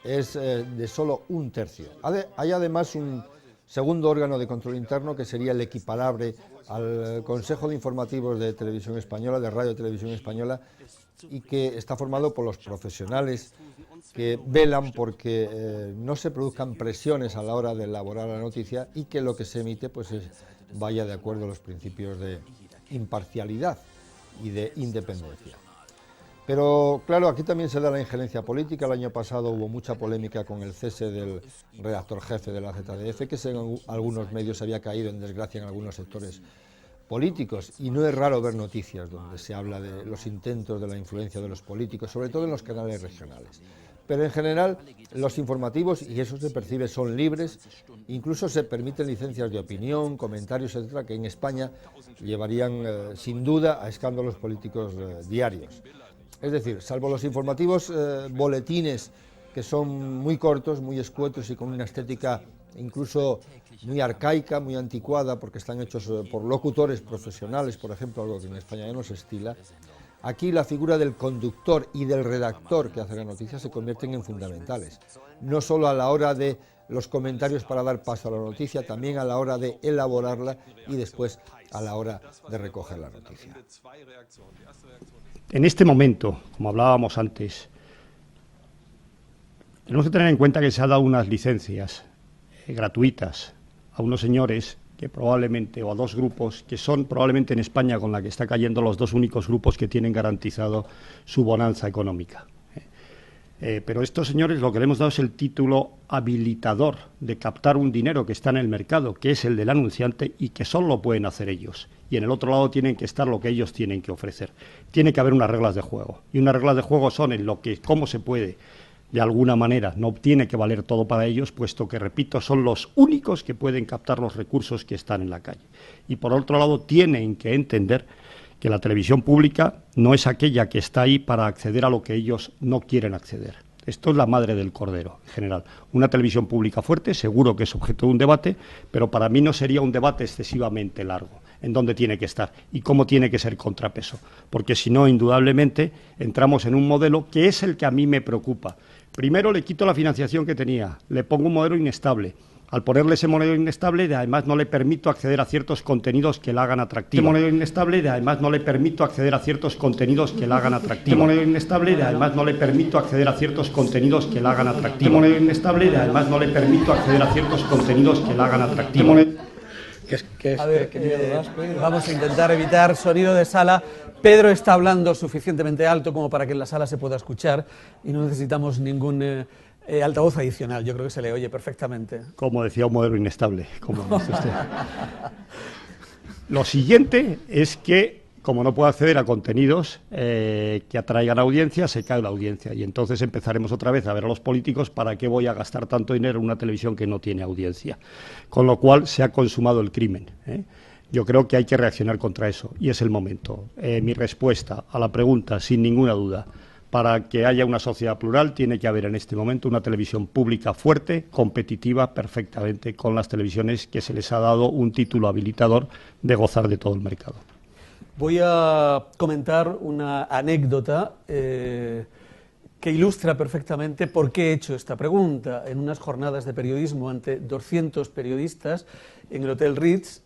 es de solo un tercio. Hay además un segundo órgano de control interno que sería el equiparable al Consejo de Informativos de Televisión Española, de Radio y Televisión Española, y que está formado por los profesionales que velan porque no se produzcan presiones a la hora de elaborar la noticia y que lo que se emite pues vaya de acuerdo a los principios de imparcialidad y de independencia. Pero claro, aquí también se da la injerencia política. El año pasado hubo mucha polémica con el cese del redactor jefe de la ZDF, que según algunos medios había caído en desgracia en algunos sectores políticos, y no es raro ver noticias donde se habla de los intentos de la influencia de los políticos, sobre todo en los canales regionales. Pero en general los informativos, y eso se percibe, son libres, incluso se permiten licencias de opinión, comentarios, etcétera, que en España llevarían sin duda a escándalos políticos diarios. Es decir, salvo los informativos boletines, que son muy cortos, muy escuetos y con una estética incluso muy arcaica, muy anticuada, porque están hechos por locutores profesionales, por ejemplo, algo que en España ya no se estila. Aquí la figura del conductor y del redactor que hace la noticia se convierten en fundamentales, no solo a la hora de los comentarios para dar paso a la noticia, también a la hora de elaborarla y después a la hora de recoger la noticia. En este momento, como hablábamos antes, tenemos que tener en cuenta que se ha dado unas licencias gratuitas a unos señores que probablemente, o a dos grupos, que son probablemente en España con la que está cayendo los dos únicos grupos que tienen garantizado su bonanza económica. Pero estos señores lo que le hemos dado es el título habilitador de captar un dinero que está en el mercado, que es el del anunciante y que solo lo pueden hacer ellos. Y en el otro lado tienen que estar lo que ellos tienen que ofrecer. Tiene que haber unas reglas de juego. Y unas reglas de juego son en lo que, cómo se puede, de alguna manera, no tiene que valer todo para ellos, puesto que, repito, son los únicos que pueden captar los recursos que están en la calle. Y por otro lado, tienen que entender que la televisión pública no es aquella que está ahí para acceder a lo que ellos no quieren acceder. Esto es la madre del cordero, en general. Una televisión pública fuerte, seguro que es objeto de un debate, pero para mí no sería un debate excesivamente largo. En dónde tiene que estar y cómo tiene que ser contrapeso. Porque si no, indudablemente, entramos en un modelo que es el que a mí me preocupa. Primero le quito la financiación que tenía, le pongo un modelo inestable. Al ponerle ese modelo inestable, además no le permito acceder a ciertos contenidos que la hagan atractiva. Ese modelo inestable, además no le permito acceder a ciertos contenidos que la hagan atractiva. Ese modelo inestable, además no le permito acceder a ciertos contenidos que la hagan atractiva. Ese modelo inestable, además no le permito acceder a ciertos contenidos que la hagan atractiva. A ver, vamos a intentar evitar sonido de sala. Pedro está hablando suficientemente alto como para que en la sala se pueda escuchar y no necesitamos ningún altavoz adicional. Yo creo que se le oye perfectamente. Como decía, un modelo inestable, como dice usted. Lo siguiente es que, como no puedo acceder a contenidos que atraigan audiencia, se cae la audiencia. Y entonces empezaremos otra vez a ver a los políticos para qué voy a gastar tanto dinero en una televisión que no tiene audiencia. Con lo cual se ha consumado el crimen. Yo creo que hay que reaccionar contra eso y es el momento. Mi respuesta a la pregunta, sin ninguna duda, para que haya una sociedad plural tiene que haber en este momento una televisión pública fuerte, competitiva perfectamente con las televisiones que se les ha dado un título habilitador de gozar de todo el mercado. Voy a comentar una anécdota que ilustra perfectamente por qué he hecho esta pregunta. En unas jornadas de periodismo ante 200 periodistas en el Hotel Ritz,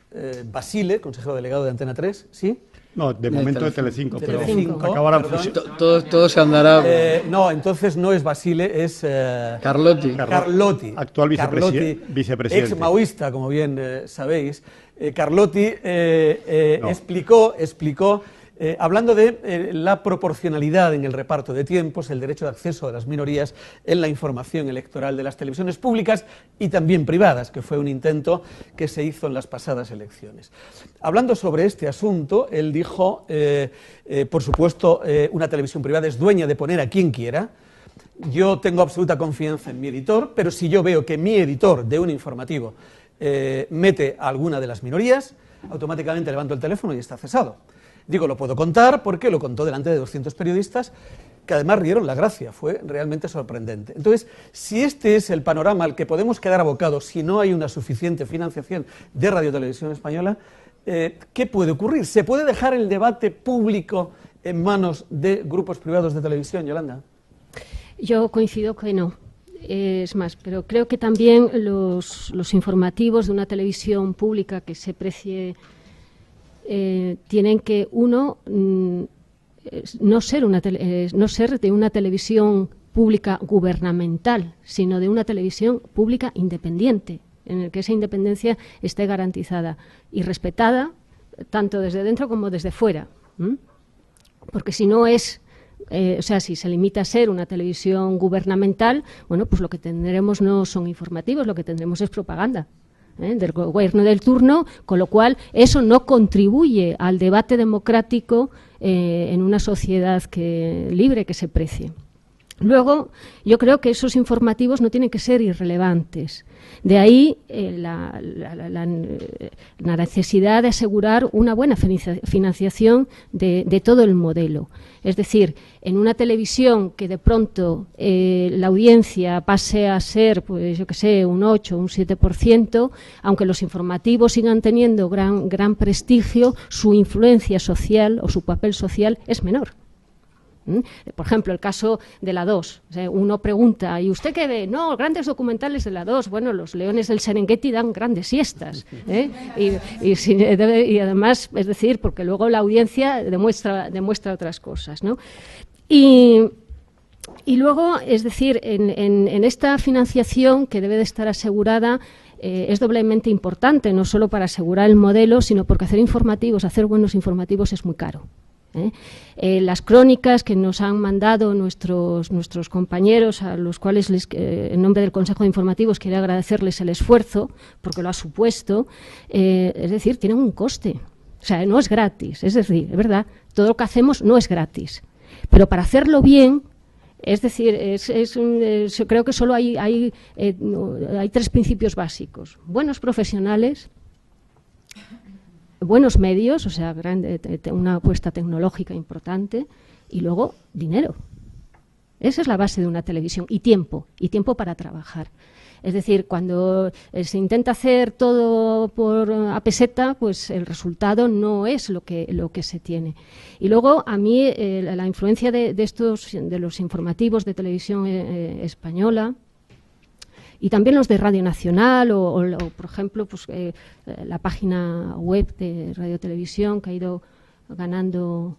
Basile, consejero delegado de Antena 3, ¿sí? No, de momento de Telecinco, pero acabarán todo se andará. No, entonces no es Basile, es Carlotti. Carlotti, actual vicepresidente. Ex maoísta, como bien sabéis. Carlotti explicó hablando de la proporcionalidad en el reparto de tiempos, el derecho de acceso de las minorías en la información electoral de las televisiones públicas y también privadas, que fue un intento que se hizo en las pasadas elecciones. Hablando sobre este asunto, él dijo, por supuesto, una televisión privada es dueña de poner a quien quiera. Yo tengo absoluta confianza en mi editor, pero si yo veo que mi editor de un informativo mete a alguna de las minorías, automáticamente levanto el teléfono y está cesado. Digo, lo puedo contar porque lo contó delante de 200 periodistas que además rieron la gracia, fue realmente sorprendente. Entonces, si este es el panorama al que podemos quedar abocados si no hay una suficiente financiación de Radio Televisión Española, ¿qué puede ocurrir? ¿Se puede dejar el debate público en manos de grupos privados de televisión, Yolanda? Yo coincido que no. Es más, pero creo que también los informativos de una televisión pública que se precie tienen que, no ser de una televisión pública gubernamental, sino de una televisión pública independiente, en el que esa independencia esté garantizada y respetada tanto desde dentro como desde fuera. Porque si no es, si se limita a ser una televisión gubernamental, bueno, pues lo que tendremos no son informativos, lo que tendremos es propaganda. del gobierno del turno, con lo cual eso no contribuye al debate democrático en una sociedad libre que se precie. Luego, yo creo que esos informativos no tienen que ser irrelevantes. De ahí la necesidad de asegurar una buena financiación de todo el modelo. Es decir, en una televisión que de pronto la audiencia pase a ser, pues yo qué sé, un 8 o un 7%, aunque los informativos sigan teniendo gran prestigio, su influencia social o su papel social es menor. Por ejemplo, el caso de la 2. O sea, uno pregunta, ¿y usted qué ve? No, grandes documentales de la 2. Bueno, los leones del Serengeti dan grandes siestas. Y además, es decir, porque luego la audiencia demuestra otras cosas, ¿no? Y luego, es decir, en esta financiación que debe de estar asegurada, es doblemente importante, no solo para asegurar el modelo, sino porque hacer buenos informativos es muy caro. Las crónicas que nos han mandado nuestros compañeros, a los cuales en nombre del Consejo de Informativos quiero agradecerles el esfuerzo, porque lo ha supuesto, es decir, tienen un coste, o sea, no es gratis, es decir, es verdad, todo lo que hacemos no es gratis, pero para hacerlo bien, es decir, yo creo que solo hay 3 principios básicos: buenos profesionales, buenos medios, o sea, una apuesta tecnológica importante, y luego dinero. Esa es la base de una televisión, y tiempo para trabajar. Es decir, cuando se intenta hacer todo a peseta, pues el resultado no es lo que se tiene. Y luego, a mí, la influencia de los informativos de televisión española, y también los de Radio Nacional o por ejemplo, pues, la página web de Radio Televisión, que ha ido ganando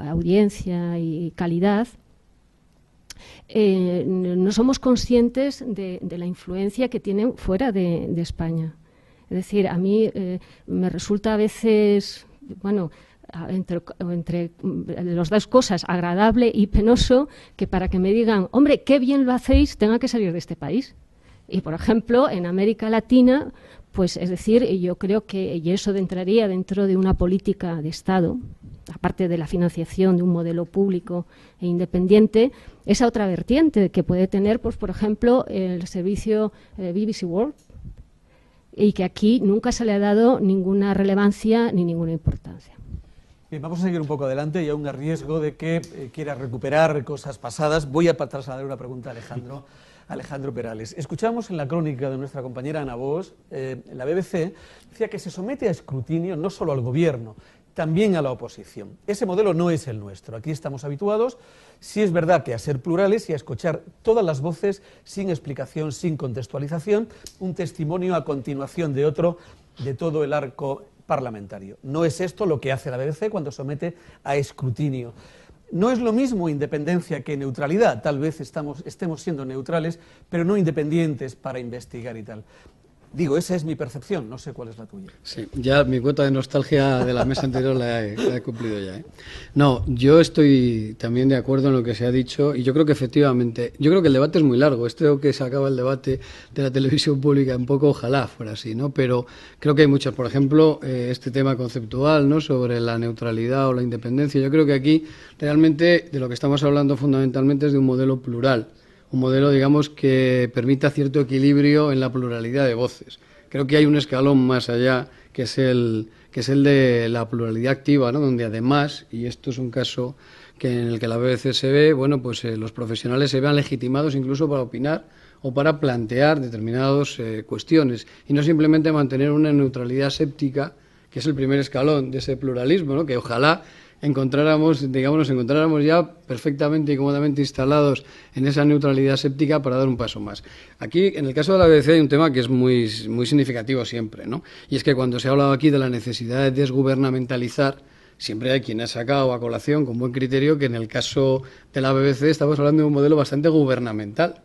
audiencia y calidad, no somos conscientes de la influencia que tienen fuera de España. Es decir, a mí me resulta a veces, bueno, entre las dos cosas, agradable y penoso, que para que me digan, hombre, qué bien lo hacéis, tenga que salir de este país. Y, por ejemplo, en América Latina, pues es decir, yo creo que y eso entraría dentro de una política de Estado, aparte de la financiación de un modelo público e independiente, esa otra vertiente que puede tener, pues por ejemplo, el servicio BBC World, y que aquí nunca se le ha dado ninguna relevancia ni ninguna importancia. Bien, vamos a seguir un poco adelante y aún a riesgo de que quiera recuperar cosas pasadas, voy a trasladar una pregunta a Alejandro Perales. Escuchamos en la crónica de nuestra compañera Ana Bosch, la BBC decía que se somete a escrutinio no solo al gobierno, también a la oposición. Ese modelo no es el nuestro. Aquí estamos habituados, sí es verdad, que a ser plurales y a escuchar todas las voces sin explicación, sin contextualización, un testimonio a continuación de otro de todo el arco parlamentario. No es esto lo que hace la BBC cuando somete a escrutinio. No es lo mismo independencia que neutralidad. Tal vez estemos siendo neutrales, pero no independientes para investigar y tal. Digo, esa es mi percepción, no sé cuál es la tuya. Sí, ya mi cuota de nostalgia de la mesa anterior la he cumplido ya, ¿eh? No, yo estoy también de acuerdo en lo que se ha dicho y yo creo que efectivamente, yo creo que el debate es muy largo. Que se acaba el debate de la televisión pública un poco, ojalá fuera así, ¿no? Pero creo que hay muchas, por ejemplo, este tema conceptual, ¿no?, sobre la neutralidad o la independencia. Yo creo que aquí realmente de lo que estamos hablando fundamentalmente es de un modelo plural. Un modelo, digamos, que permita cierto equilibrio en la pluralidad de voces. Creo que hay un escalón más allá, que es el de la pluralidad activa, ¿no?, donde además, y esto es un caso en el que la BBC se ve, bueno, pues los profesionales se vean legitimados incluso para opinar o para plantear determinadas cuestiones, y no simplemente mantener una neutralidad séptica, que es el primer escalón de ese pluralismo, ¿no?, que ojalá nos encontráramos ya perfectamente y cómodamente instalados en esa neutralidad séptica para dar un paso más. Aquí, en el caso de la BBC, hay un tema que es muy, muy significativo siempre, ¿no? Y es que cuando se ha hablado aquí de la necesidad de desgubernamentalizar, siempre hay quien ha sacado a colación con buen criterio que en el caso de la BBC estamos hablando de un modelo bastante gubernamental.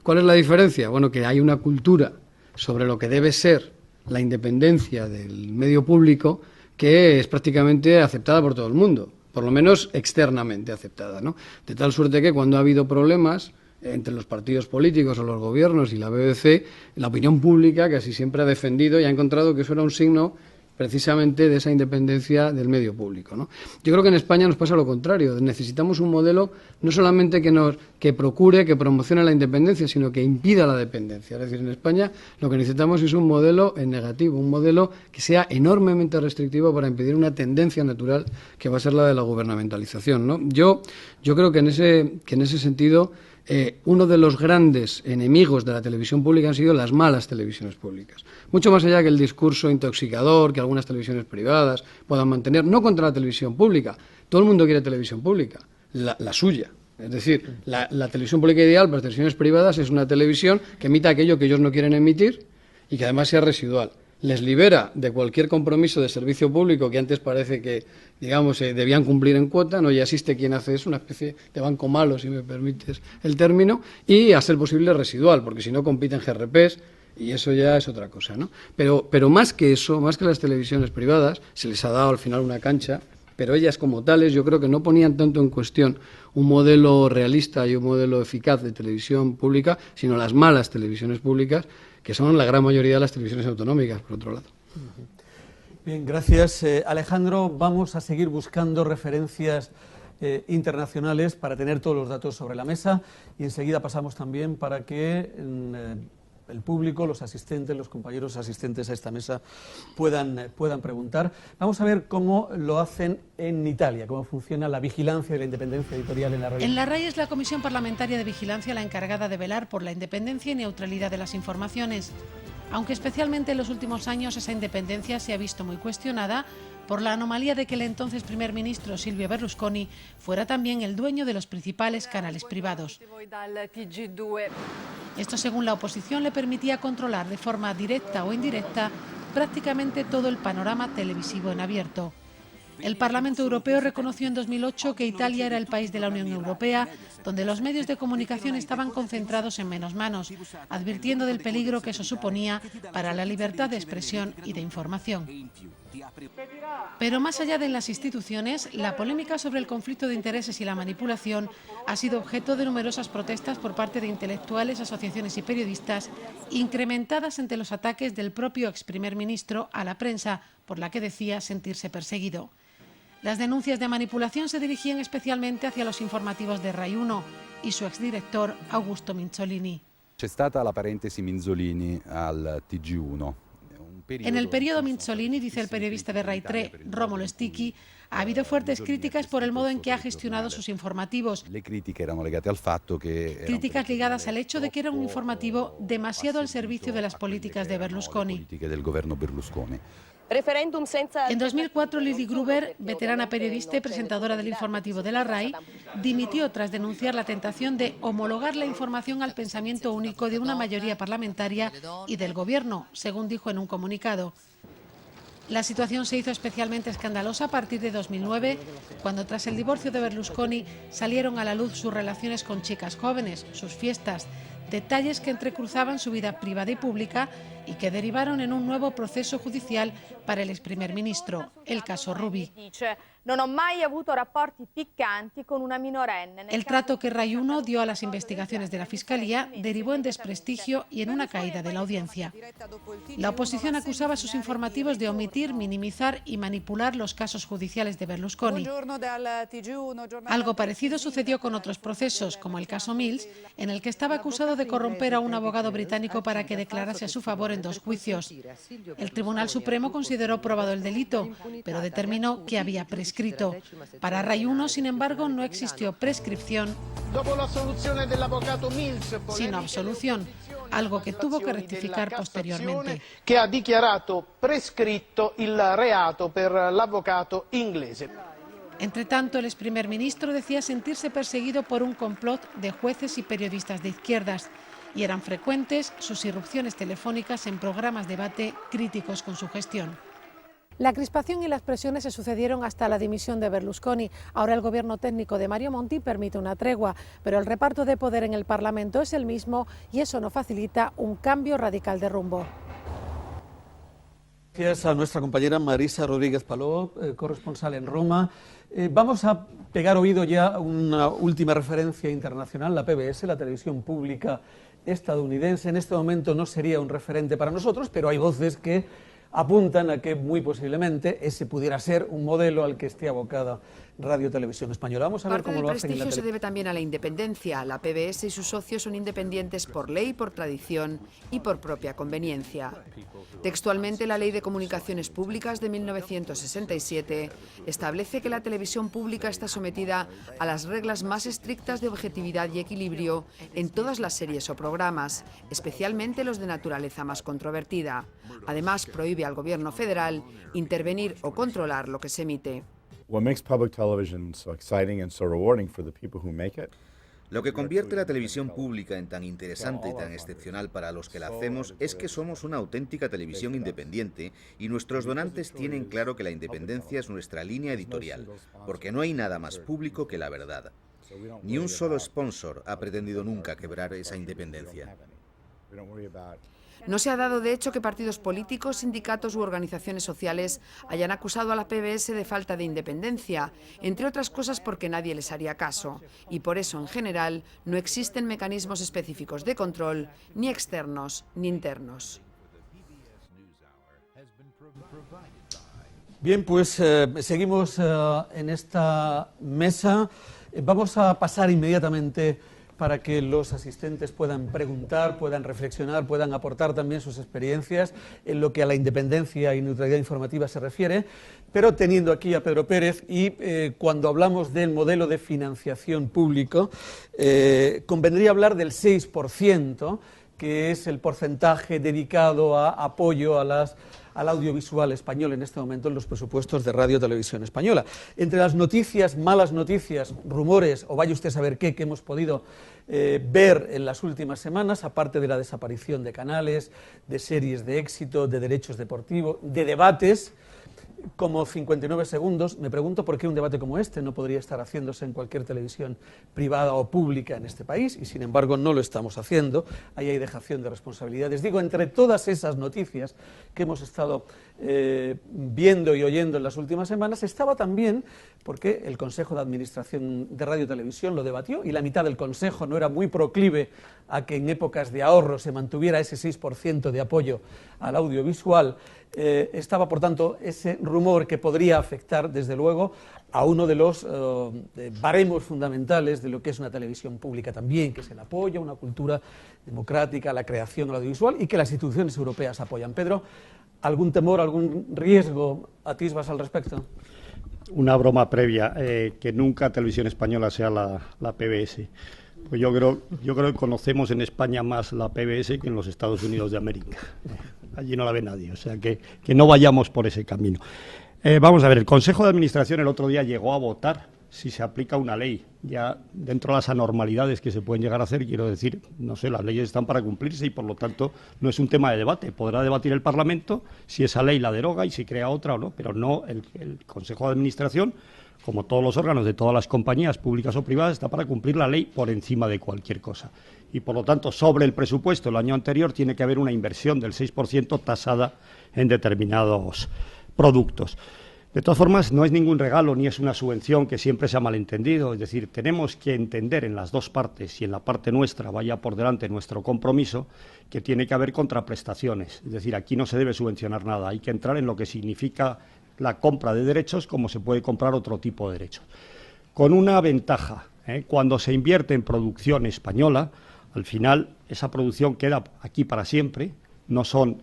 ¿Cuál es la diferencia? Bueno, que hay una cultura sobre lo que debe ser la independencia del medio público que es prácticamente aceptada por todo el mundo, por lo menos externamente aceptada, ¿no? De tal suerte que cuando ha habido problemas entre los partidos políticos o los gobiernos y la BBC, la opinión pública casi siempre ha defendido y ha encontrado que eso era un signo precisamente de esa independencia del medio público, ¿no? Yo creo que en España nos pasa lo contrario. Necesitamos un modelo no solamente que procure, que promocione la independencia, sino que impida la dependencia. Es decir, en España lo que necesitamos es un modelo en negativo, un modelo que sea enormemente restrictivo para impedir una tendencia natural que va a ser la de la gubernamentalización, ¿no? Yo creo que en ese sentido uno de los grandes enemigos de la televisión pública han sido las malas televisiones públicas. Mucho más allá que el discurso intoxicador que algunas televisiones privadas puedan mantener, no contra la televisión pública. Todo el mundo quiere televisión pública, la suya. Es decir, la televisión pública ideal para las televisiones privadas es una televisión que emita aquello que ellos no quieren emitir y que además sea residual. Les libera de cualquier compromiso de servicio público que antes parece que, digamos, debían cumplir en cuota, no ya existe quien hace eso, una especie de banco malo, si me permites el término, y a ser posible residual, porque si no compiten GRPs y eso ya es otra cosa, ¿no? Pero más que eso, más que las televisiones privadas, se les ha dado al final una cancha, pero ellas como tales yo creo que no ponían tanto en cuestión un modelo realista y un modelo eficaz de televisión pública, sino las malas televisiones públicas, que son la gran mayoría de las televisiones autonómicas, por otro lado. Bien, gracias, Alejandro. Vamos a seguir buscando referencias internacionales para tener todos los datos sobre la mesa y enseguida pasamos también para que el público, los asistentes, los compañeros asistentes a esta mesa puedan preguntar. Vamos a ver cómo lo hacen en Italia, cómo funciona la vigilancia de la independencia editorial en la RAI. En la RAI es la Comisión Parlamentaria de Vigilancia la encargada de velar por la independencia y neutralidad de las informaciones, aunque especialmente en los últimos años esa independencia se ha visto muy cuestionada por la anomalía de que el entonces primer ministro Silvio Berlusconi fuera también el dueño de los principales canales privados. Esto, según la oposición, le permitía controlar de forma directa o indirecta prácticamente todo el panorama televisivo en abierto. El Parlamento Europeo reconoció en 2008 que Italia era el país de la Unión Europea donde los medios de comunicación estaban concentrados en menos manos, advirtiendo del peligro que eso suponía para la libertad de expresión y de información. Pero más allá de las instituciones, la polémica sobre el conflicto de intereses y la manipulación ha sido objeto de numerosas protestas por parte de intelectuales, asociaciones y periodistas, incrementadas ante los ataques del propio ex primer ministro a la prensa, por la que decía sentirse perseguido. Las denuncias de manipulación se dirigían especialmente hacia los informativos de Rai 1 y su exdirector Augusto Minzolini. C'è stata la parentesi Minzolini al TG1. En el periodo Minzolini, dice el periodista de Rai 3, Romolo Sticchi, ha habido fuertes críticas por el modo en que ha gestionado sus informativos. Críticas ligadas al hecho de que era un informativo demasiado al servicio de las políticas de Berlusconi. En 2004, Lili Gruber, veterana periodista y presentadora del informativo de la RAI, dimitió tras denunciar la tentación de homologar la información al pensamiento único de una mayoría parlamentaria y del Gobierno, según dijo en un comunicado. La situación se hizo especialmente escandalosa a partir de 2009, cuando tras el divorcio de Berlusconi salieron a la luz sus relaciones con chicas jóvenes, sus fiestas, detalles que entrecruzaban su vida privada y pública y que derivaron en un nuevo proceso judicial para el ex primer ministro, el caso Ruby. El trato que Rai 1 dio a las investigaciones de la Fiscalía derivó en desprestigio y en una caída de la audiencia. La oposición acusaba a sus informativos de omitir, minimizar y manipular los casos judiciales de Berlusconi. Algo parecido sucedió con otros procesos, como el caso Mills, en el que estaba acusado de corromper a un abogado británico para que declarase a su favor en 2 juicios. El Tribunal Supremo consideró probado el delito, pero determinó que había prescrito. Para Rai 1, sin embargo, no existió prescripción, sino absolución, algo que tuvo que rectificar posteriormente. Que ha dichiarato prescritto il reato per l'avvocato inglese. Entre tanto, el ex primer ministro decía sentirse perseguido por un complot de jueces y periodistas de izquierdas, y eran frecuentes sus irrupciones telefónicas en programas de debate críticos con su gestión. La crispación y las presiones se sucedieron hasta la dimisión de Berlusconi. Ahora el gobierno técnico de Mario Monti permite una tregua, pero el reparto de poder en el Parlamento es el mismo y eso no facilita un cambio radical de rumbo. Gracias a nuestra compañera Marisa Rodríguez Paló, corresponsal en Roma. Vamos a pegar oído ya a una última referencia internacional, la PBS, la televisión pública estadounidense. En este momento no sería un referente para nosotros, pero hay voces que apuntan a que muy posiblemente ese pudiera ser un modelo al que esté abocada Radio Televisión Española. Vamos a ver cómo lo hacen en la prestigio se debe también a la independencia. La PBS y sus socios son independientes por ley, por tradición y por propia conveniencia. Textualmente, la Ley de Comunicaciones Públicas de 1967 establece que la televisión pública está sometida a las reglas más estrictas de objetividad y equilibrio en todas las series o programas, especialmente los de naturaleza más controvertida. Además, prohíbe al Gobierno federal intervenir o controlar lo que se emite. Lo que convierte la televisión pública en tan interesante y tan excepcional para los que la hacemos es que somos una auténtica televisión independiente y nuestros donantes tienen claro que la independencia es nuestra línea editorial, porque no hay nada más público que la verdad. Ni un solo sponsor ha pretendido nunca quebrar esa independencia. No se ha dado, de hecho, que partidos políticos, sindicatos u organizaciones sociales hayan acusado a la PBS de falta de independencia, entre otras cosas porque nadie les haría caso. Y por eso, en general, no existen mecanismos específicos de control, ni externos ni internos. Bien, pues seguimos en esta mesa. Vamos a pasar inmediatamente para que los asistentes puedan preguntar, puedan reflexionar, puedan aportar también sus experiencias en lo que a la independencia y neutralidad informativa se refiere, pero teniendo aquí a Pedro Pérez y cuando hablamos del modelo de financiación público, convendría hablar del 6%, que es el porcentaje dedicado a apoyo al audiovisual español en este momento en los presupuestos de Radio Televisión Española. Entre las noticias, malas noticias, rumores o vaya usted a saber qué que hemos podido ver en las últimas semanas, aparte de la desaparición de canales, de series de éxito, de derechos deportivos, de debates, como 59 segundos, me pregunto por qué un debate como este no podría estar haciéndose en cualquier televisión privada o pública en este país, y sin embargo no lo estamos haciendo. Ahí hay dejación de responsabilidades. Digo, entre todas esas noticias que hemos estado viendo y oyendo en las últimas semanas, estaba también, porque el Consejo de Administración de Radio Televisión lo debatió, y la mitad del Consejo no era muy proclive a que en épocas de ahorro se mantuviera ese 6% de apoyo al audiovisual. Estaba, por tanto, ese rumor que podría afectar, desde luego, a uno de los baremos fundamentales de lo que es una televisión pública también, que es el apoyo a una cultura democrática, a la creación del audiovisual, y que las instituciones europeas apoyan. Pedro, ¿algún temor, algún riesgo atisbas al respecto? Una broma previa, que nunca Televisión Española sea la PBS. Pues yo creo que conocemos en España más la PBS que en los Estados Unidos de América. Allí no la ve nadie, o sea que no vayamos por ese camino. Vamos a ver, el Consejo de Administración el otro día llegó a votar si se aplica una ley. Ya dentro de las anormalidades que se pueden llegar a hacer, quiero decir, no sé, las leyes están para cumplirse y por lo tanto no es un tema de debate. Podrá debatir el Parlamento si esa ley la deroga y si crea otra o no, pero no el Consejo de Administración, como todos los órganos de todas las compañías públicas o privadas, está para cumplir la ley por encima de cualquier cosa. Y por lo tanto, sobre el presupuesto el año anterior tiene que haber una inversión del 6% tasada en determinados productos. De todas formas, no es ningún regalo ni es una subvención, que siempre se ha malentendido. Es decir, tenemos que entender en las dos partes, y en la parte nuestra vaya por delante nuestro compromiso, que tiene que haber contraprestaciones. Es decir, aquí no se debe subvencionar nada, hay que entrar en lo que significa la compra de derechos como se puede comprar otro tipo de derechos. Con una ventaja, cuando se invierte en producción española, al final esa producción queda aquí para siempre, no son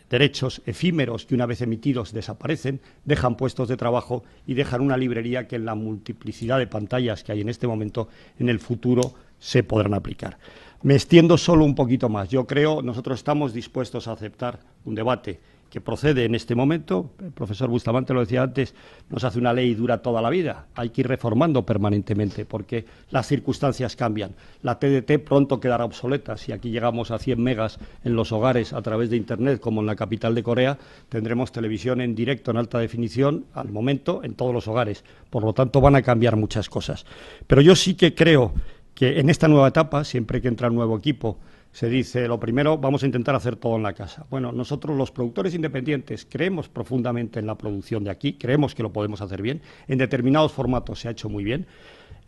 derechos efímeros que una vez emitidos desaparecen, dejan puestos de trabajo y dejan una librería que en la multiplicidad de pantallas que hay en este momento, en el futuro se podrán aplicar. Me extiendo solo un poquito más. Yo creo, nosotros estamos dispuestos a aceptar un debate que procede en este momento. El profesor Bustamante lo decía antes, no se hace una ley y dura toda la vida, hay que ir reformando permanentemente porque las circunstancias cambian. La TDT pronto quedará obsoleta. Si aquí llegamos a 100 megas en los hogares a través de Internet, como en la capital de Corea, tendremos televisión en directo en alta definición al momento en todos los hogares. Por lo tanto, van a cambiar muchas cosas. Pero yo sí que creo que en esta nueva etapa, siempre que entra un nuevo equipo, se dice, lo primero, vamos a intentar hacer todo en la casa. Bueno, nosotros los productores independientes creemos profundamente en la producción de aquí, creemos que lo podemos hacer bien, en determinados formatos se ha hecho muy bien,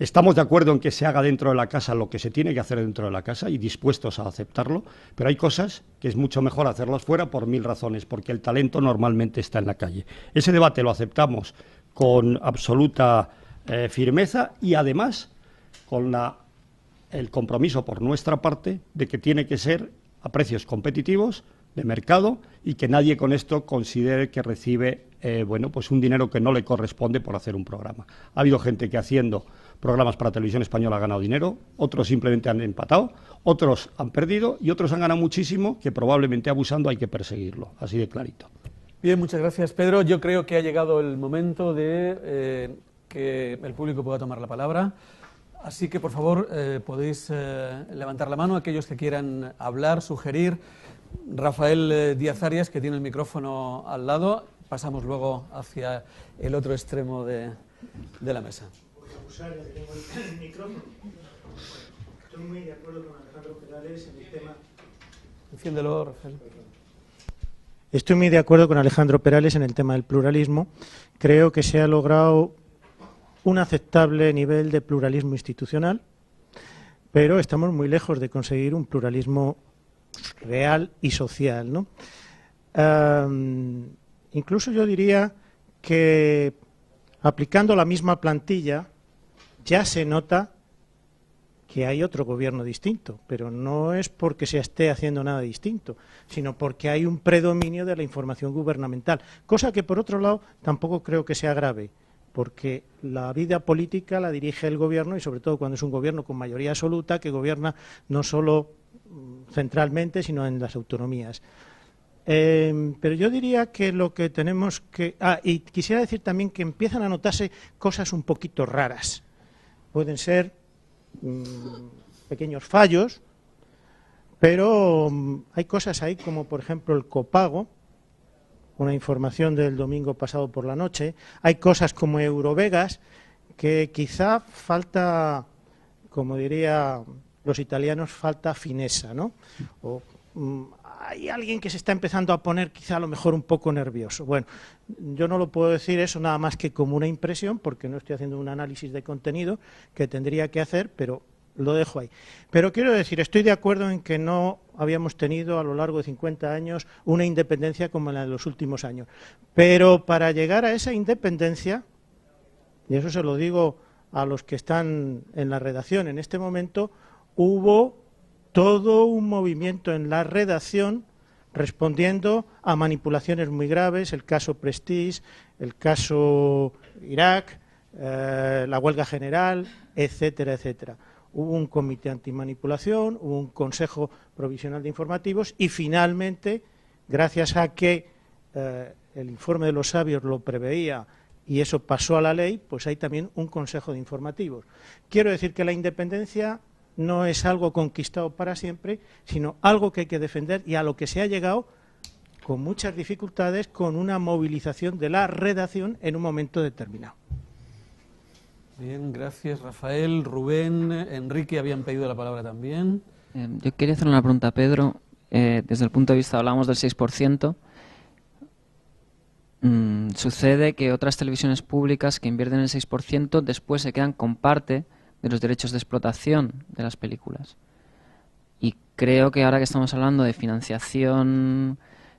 estamos de acuerdo en que se haga dentro de la casa lo que se tiene que hacer dentro de la casa y dispuestos a aceptarlo, pero hay cosas que es mucho mejor hacerlas fuera por 1000 razones, porque el talento normalmente está en la calle. Ese debate lo aceptamos con absoluta firmeza y además con el compromiso por nuestra parte de que tiene que ser a precios competitivos, de mercado, y que nadie con esto considere que recibe pues un dinero que no le corresponde por hacer un programa. Ha habido gente que haciendo programas para Televisión Española ha ganado dinero, otros simplemente han empatado, otros han perdido y otros han ganado muchísimo, que probablemente abusando hay que perseguirlo, así de clarito. Bien, muchas gracias, Pedro. Yo creo que ha llegado el momento de que el público pueda tomar la palabra. Así que, por favor, podéis levantar la mano aquellos que quieran hablar, sugerir. Rafael Díaz Arias, que tiene el micrófono al lado. Pasamos luego hacia el otro extremo de la mesa. El micrófono. Estoy muy de acuerdo con Alejandro Perales en el tema. Enciéndelo, Rafael. Estoy muy de acuerdo con Alejandro Perales en el tema del pluralismo. Creo que se ha logrado un aceptable nivel de pluralismo institucional, pero estamos muy lejos de conseguir un pluralismo real y social, ¿no? Incluso yo diría que aplicando la misma plantilla ya se nota que hay otro gobierno distinto, pero no es porque se esté haciendo nada distinto, sino porque hay un predominio de la información gubernamental, cosa que por otro lado tampoco creo que sea grave, porque la vida política la dirige el gobierno y sobre todo cuando es un gobierno con mayoría absoluta que gobierna no solo centralmente sino en las autonomías. Pero yo diría que lo que tenemos que... y quisiera decir también que empiezan a notarse cosas un poquito raras. Pueden ser pequeños fallos, pero hay cosas ahí como por ejemplo el copago, una información del domingo pasado por la noche. Hay cosas como Eurovegas, que quizá falta, como diría los italianos, falta fineza, ¿no? O hay alguien que se está empezando a poner quizá a lo mejor un poco nervioso. Bueno, yo no lo puedo decir eso nada más que como una impresión, porque no estoy haciendo un análisis de contenido que tendría que hacer, pero lo dejo ahí. Pero quiero decir, estoy de acuerdo en que no habíamos tenido a lo largo de 50 años una independencia como la de los últimos años. Pero para llegar a esa independencia, y eso se lo digo a los que están en la redacción en este momento, hubo todo un movimiento en la redacción respondiendo a manipulaciones muy graves, el caso Prestige, el caso Irak, la huelga general, etcétera, etcétera. Hubo un comité antimanipulación, hubo un consejo provisional de informativos y finalmente, gracias a que el informe de los sabios lo preveía y eso pasó a la ley, pues hay también un consejo de informativos. Quiero decir que la independencia no es algo conquistado para siempre, sino algo que hay que defender y a lo que se ha llegado con muchas dificultades, con una movilización de la redacción en un momento determinado. Bien, gracias Rafael. Rubén, Enrique habían pedido la palabra también. Yo quería hacerle una pregunta a Pedro. Desde el punto de vista, hablamos del 6%. Sucede que otras televisiones públicas que invierten el 6% después se quedan con parte de los derechos de explotación de las películas. Y creo que ahora que estamos hablando de financiación,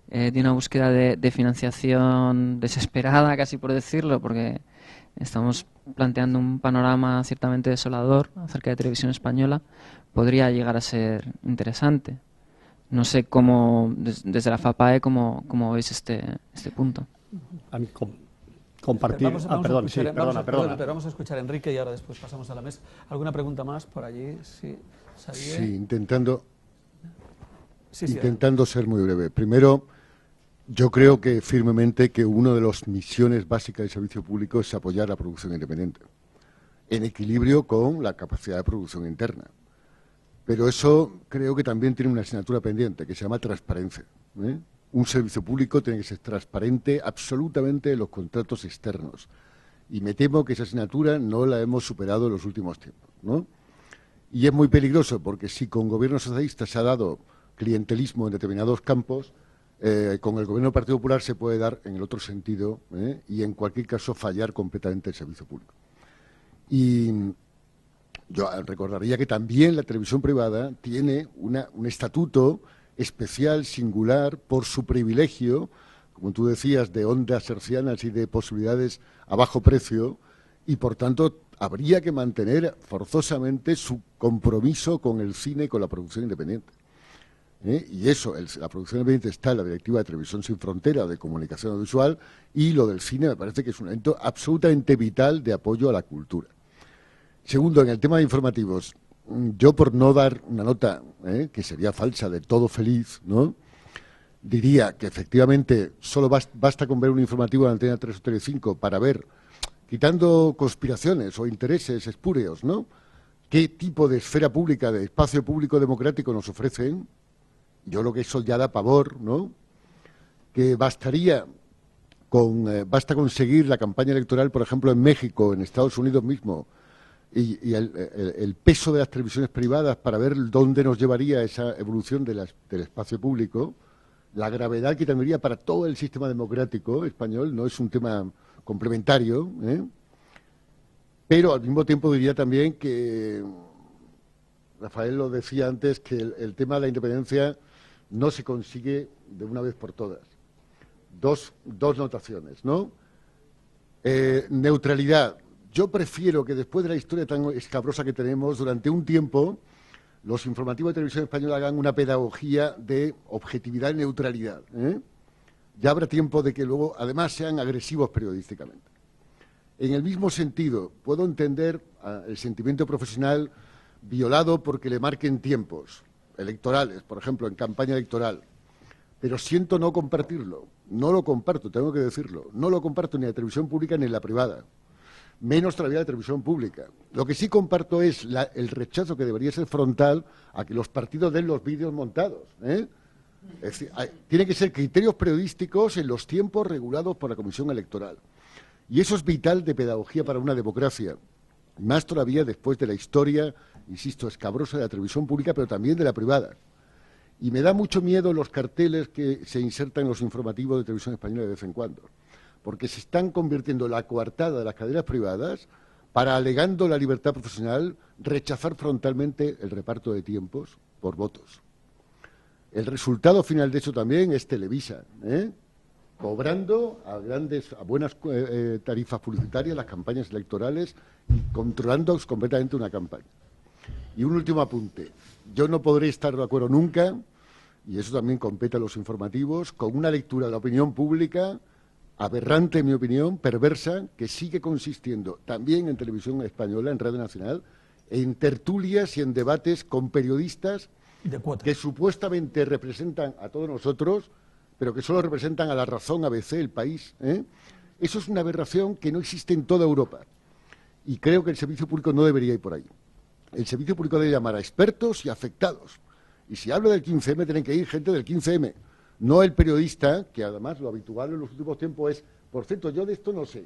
de una búsqueda de financiación desesperada, casi por decirlo, porque estamos planteando un panorama ciertamente desolador acerca de televisión española, podría llegar a ser interesante. No sé cómo, desde la FAPAE, cómo veis este punto. A mí, compartir. Vamos a escuchar a Enrique y ahora después pasamos a la mesa. ¿Alguna pregunta más por allí? Sí, sí, intentando ser muy breve. Primero, yo creo que firmemente que una de las misiones básicas del servicio público es apoyar la producción independiente, en equilibrio con la capacidad de producción interna. Pero eso creo que también tiene una asignatura pendiente que se llama transparencia, ¿eh? Un servicio público tiene que ser transparente absolutamente en los contratos externos. Y me temo que esa asignatura no la hemos superado en los últimos tiempos, ¿no? Y es muy peligroso porque si con gobiernos socialistas se ha dado clientelismo en determinados campos, con el gobierno del Partido Popular se puede dar en el otro sentido, y en cualquier caso fallar completamente el servicio público. Y yo recordaría que también la televisión privada tiene un estatuto especial, singular, por su privilegio, como tú decías, de ondas hercianas y de posibilidades a bajo precio, y por tanto habría que mantener forzosamente su compromiso con el cine y con la producción independiente. Y eso, la producción independiente está en la Directiva de Televisión Sin Frontera de Comunicación Audiovisual, y lo del cine me parece que es un evento absolutamente vital de apoyo a la cultura. Segundo, en el tema de informativos, yo por no dar una nota que sería falsa de todo feliz, ¿no?, diría que efectivamente solo basta con ver un informativo de Antena 3 o Telecinco para ver, quitando conspiraciones o intereses espúreos, ¿no?, qué tipo de esfera pública, de espacio público democrático nos ofrecen. Yo creo que eso ya da pavor, ¿no?, que basta con seguir la campaña electoral, por ejemplo, en México, en Estados Unidos mismo, y el peso de las televisiones privadas para ver dónde nos llevaría esa evolución del espacio público. La gravedad que tendría para todo el sistema democrático español. No es un tema complementario, pero al mismo tiempo diría también que, Rafael lo decía antes, que el tema de la independencia no se consigue de una vez por todas. Dos notaciones, ¿no? Neutralidad. Yo prefiero que después de la historia tan escabrosa que tenemos, durante un tiempo, los informativos de televisión española hagan una pedagogía de objetividad y neutralidad. Ya habrá tiempo de que luego, además, sean agresivos periodísticamente. En el mismo sentido, puedo entender el sentimiento profesional violado porque le marquen tiempos electorales, por ejemplo, en campaña electoral. Pero siento no compartirlo. No lo comparto, tengo que decirlo. No lo comparto ni en la televisión pública ni en la privada. Menos todavía la televisión pública. Lo que sí comparto es el rechazo que debería ser frontal a que los partidos den los vídeos montados. Es decir, tiene que ser criterios periodísticos en los tiempos regulados por la Comisión Electoral. Y eso es vital de pedagogía para una democracia. Más todavía después de la historia, insisto, escabrosa de la televisión pública, pero también de la privada. Y me da mucho miedo los carteles que se insertan en los informativos de televisión española de vez en cuando, porque se están convirtiendo en la coartada de las cadenas privadas para, alegando la libertad profesional, rechazar frontalmente el reparto de tiempos por votos. El resultado final de eso también es Televisa, cobrando a buenas tarifas publicitarias las campañas electorales y controlando completamente una campaña. Y un último apunte. Yo no podré estar de acuerdo nunca, y eso también compete a los informativos, con una lectura de la opinión pública aberrante, en mi opinión, perversa, que sigue consistiendo también en televisión española, en Radio Nacional, en tertulias y en debates con periodistas que supuestamente representan a todos nosotros, pero que solo representan a La Razón, ABC, El País. Eso es una aberración que no existe en toda Europa. Y creo que el servicio público no debería ir por ahí. El servicio público debe llamar a expertos y afectados. Y si hablo del 15M, tienen que ir gente del 15M. No el periodista, que además lo habitual en los últimos tiempos es, por cierto, yo de esto no sé,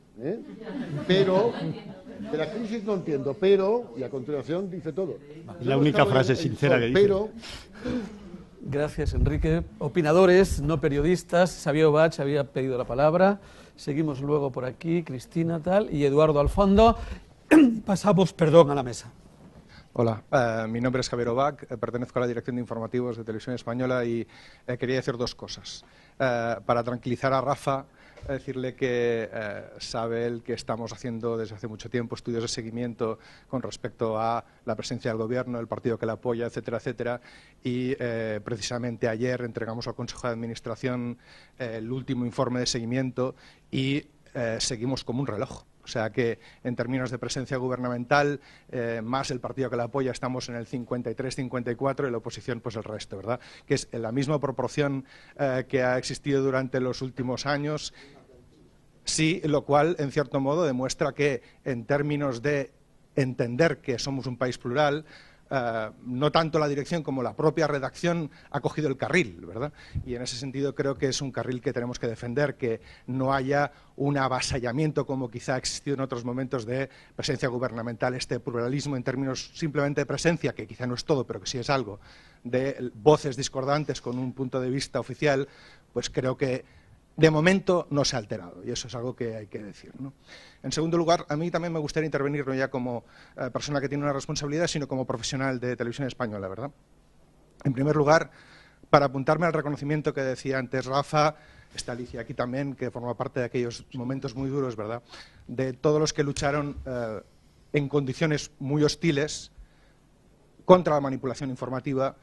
pero de la crisis no entiendo, pero, y a continuación dice todo. La única frase sincera que dice. Pero. Gracias, Enrique. Opinadores, no periodistas. Xavier Bach había pedido la palabra. Seguimos luego por aquí, Cristina tal, y Eduardo al fondo. Pasamos, a la mesa. Hola, mi nombre es Javier Obac, pertenezco a la Dirección de Informativos de Televisión Española y quería decir dos cosas. Para tranquilizar a Rafa, decirle que sabe él que estamos haciendo desde hace mucho tiempo estudios de seguimiento con respecto a la presencia del Gobierno, el partido que la apoya, etcétera, etcétera, y precisamente ayer entregamos al Consejo de Administración el último informe de seguimiento y seguimos como un reloj. O sea que en términos de presencia gubernamental, más el partido que la apoya, estamos en el 53-54 y la oposición pues el resto, ¿verdad? Que es en la misma proporción que ha existido durante los últimos años, sí, lo cual en cierto modo demuestra que en términos de entender que somos un país plural, no tanto la dirección como la propia redacción ha cogido el carril, ¿verdad? Y en ese sentido creo que es un carril que tenemos que defender, que no haya un avasallamiento como quizá ha existido en otros momentos de presencia gubernamental, este pluralismo en términos simplemente de presencia, que quizá no es todo, pero que sí es algo, de voces discordantes con un punto de vista oficial, pues creo que de momento no se ha alterado, y eso es algo que hay que decir, ¿no? En segundo lugar, a mí también me gustaría intervenir no ya como persona que tiene una responsabilidad, sino como profesional de televisión española, ¿verdad? En primer lugar, para apuntarme al reconocimiento que decía antes Rafa, está Alicia aquí también, que forma parte de aquellos momentos muy duros, ¿verdad?, de todos los que lucharon en condiciones muy hostiles contra la manipulación informativa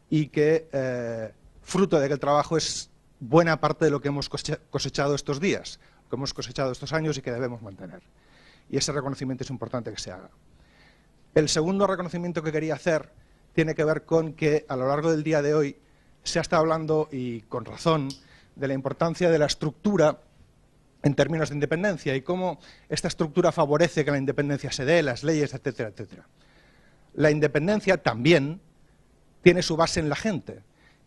y que, fruto de que el trabajo es buena parte de lo que hemos cosechado estos días, que hemos cosechado estos años y que debemos mantener. Y ese reconocimiento es importante que se haga. El segundo reconocimiento que quería hacer tiene que ver con que a lo largo del día de hoy se ha estado hablando, y con razón, de la importancia de la estructura en términos de independencia y cómo esta estructura favorece que la independencia se dé, las leyes, etcétera, etcétera. La independencia también tiene su base en la gente.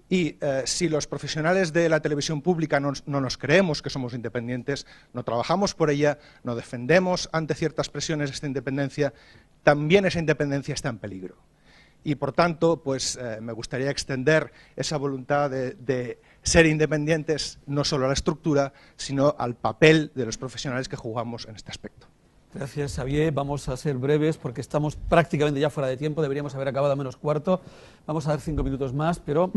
Y si los profesionales de la televisión pública no nos creemos que somos independientes, no trabajamos por ella, no defendemos ante ciertas presiones esta independencia, también esa independencia está en peligro. Y por tanto, pues me gustaría extender esa voluntad de ser independientes no solo a la estructura, sino al papel de los profesionales que jugamos en este aspecto. Gracias, Xavier. Vamos a ser breves porque estamos prácticamente ya fuera de tiempo. Deberíamos haber acabado a menos cuarto. Vamos a dar 5 minutos más, pero...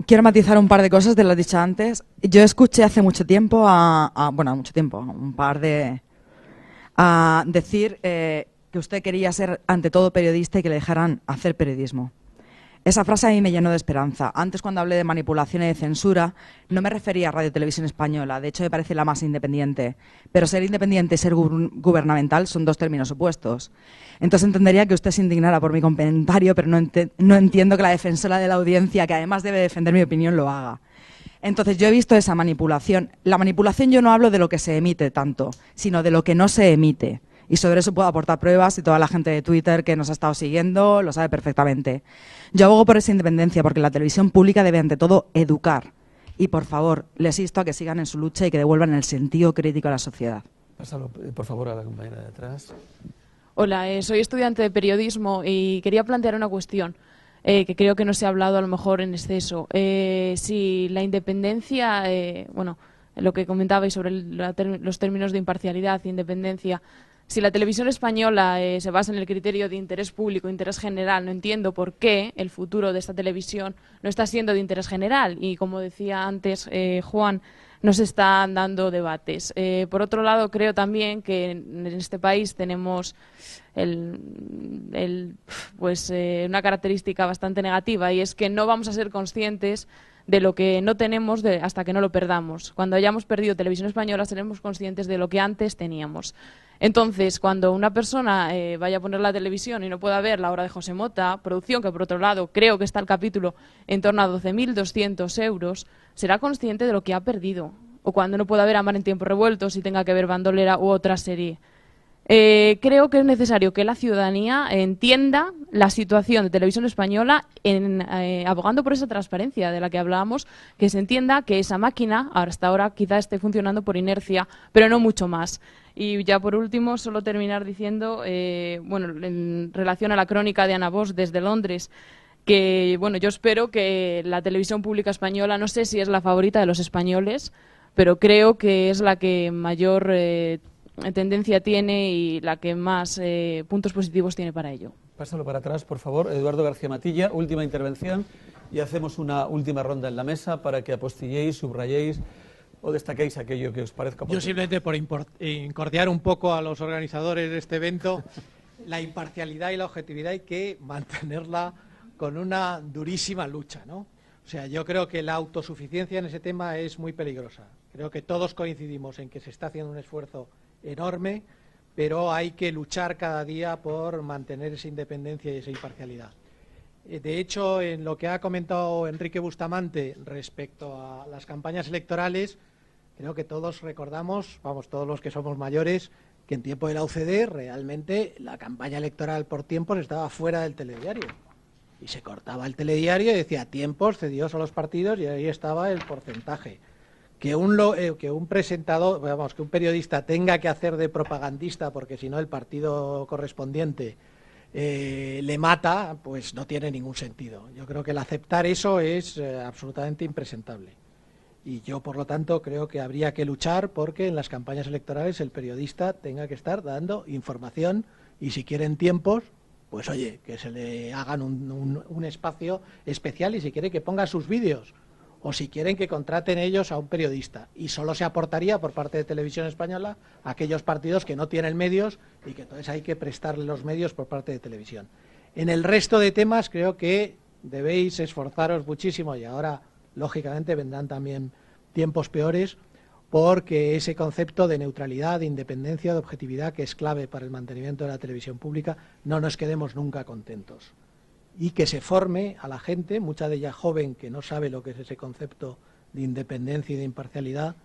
Quiero matizar un par de cosas de lo dicho antes. Yo escuché hace mucho tiempo a decir que usted quería ser ante todo periodista y que le dejaran hacer periodismo. Esa frase a mí me llenó de esperanza. Antes, cuando hablé de manipulación y de censura, no me refería a Radio Televisión Española. De hecho, me parece la más independiente. Pero ser independiente y ser gubernamental son dos términos opuestos. Entonces entendería que usted se indignara por mi comentario, pero no entiendo que la defensora de la audiencia, que además debe defender mi opinión, lo haga. Entonces yo he visto esa manipulación. La manipulación, yo no hablo de lo que se emite tanto, sino de lo que no se emite. Y sobre eso puedo aportar pruebas, y toda la gente de Twitter que nos ha estado siguiendo lo sabe perfectamente. Yo abogo por esa independencia porque la televisión pública debe ante todo educar. Y por favor, les insto a que sigan en su lucha y que devuelvan el sentido crítico a la sociedad. Pásalo, por favor, a la compañera de atrás. Hola, soy estudiante de periodismo y quería plantear una cuestión que creo que no se ha hablado a lo mejor en exceso. Si la independencia, lo que comentabais sobre los términos de imparcialidad e independencia, si la televisión española se basa en el criterio de interés público, interés general, no entiendo por qué el futuro de esta televisión no está siendo de interés general. Y como decía antes Juan, no se están dando debates. Por otro lado, creo también que en este país tenemos una característica bastante negativa, y es que no vamos a ser conscientes de lo que no tenemos hasta que no lo perdamos. Cuando hayamos perdido Televisión Española seremos conscientes de lo que antes teníamos. Entonces, cuando una persona vaya a poner la televisión y no pueda ver La Hora de José Mota, producción que por otro lado creo que está el capítulo en torno a 12.200 euros, será consciente de lo que ha perdido. O cuando no pueda ver Amar en tiempos revueltos y tenga que ver Bandolera u otra serie. Creo que es necesario que la ciudadanía entienda la situación de Televisión Española abogando por esa transparencia de la que hablábamos, que se entienda que esa máquina hasta ahora quizá esté funcionando por inercia, pero no mucho más. Y ya por último, solo terminar diciendo, en relación a la crónica de Ana Bosch desde Londres, que yo espero que la televisión pública española, no sé si es la favorita de los españoles, pero creo que es la que mayor tendencia tiene y la que más puntos positivos tiene para ello. Pásalo para atrás, por favor. Eduardo García Matilla, última intervención, y hacemos una última ronda en la mesa para que apostilléis, subrayéis o destaquéis aquello que os parezca oportuno. Yo simplemente por incordiar un poco a los organizadores de este evento, la imparcialidad y la objetividad hay que mantenerla con una durísima lucha, ¿no? O sea, yo creo que la autosuficiencia en ese tema es muy peligrosa. Creo que todos coincidimos en que se está haciendo un esfuerzo enorme, pero hay que luchar cada día por mantener esa independencia y esa imparcialidad. De hecho, en lo que ha comentado Enrique Bustamante respecto a las campañas electorales, creo que todos recordamos, todos los que somos mayores, que en tiempo de la UCD realmente la campaña electoral por tiempos estaba fuera del telediario. Y se cortaba el telediario y decía tiempos cedidos a los partidos y ahí estaba el porcentaje. Que un presentador, vamos, que un periodista tenga que hacer de propagandista porque si no el partido correspondiente le mata, pues no tiene ningún sentido. Yo creo que el aceptar eso es absolutamente impresentable. Y yo, por lo tanto, creo que habría que luchar porque en las campañas electorales el periodista tenga que estar dando información y si quieren tiempos, pues oye, que se le hagan un espacio especial y si quiere que ponga sus vídeos o si quieren que contraten ellos a un periodista. Y solo se aportaría por parte de Televisión Española a aquellos partidos que no tienen medios y que entonces hay que prestarle los medios por parte de televisión. En el resto de temas creo que debéis esforzaros muchísimo y ahora, lógicamente, vendrán también tiempos peores porque ese concepto de neutralidad, de independencia, de objetividad, que es clave para el mantenimiento de la televisión pública, no nos quedemos nunca contentos. Y que se forme a la gente, mucha de ella joven, que no sabe lo que es ese concepto de independencia y de imparcialidad,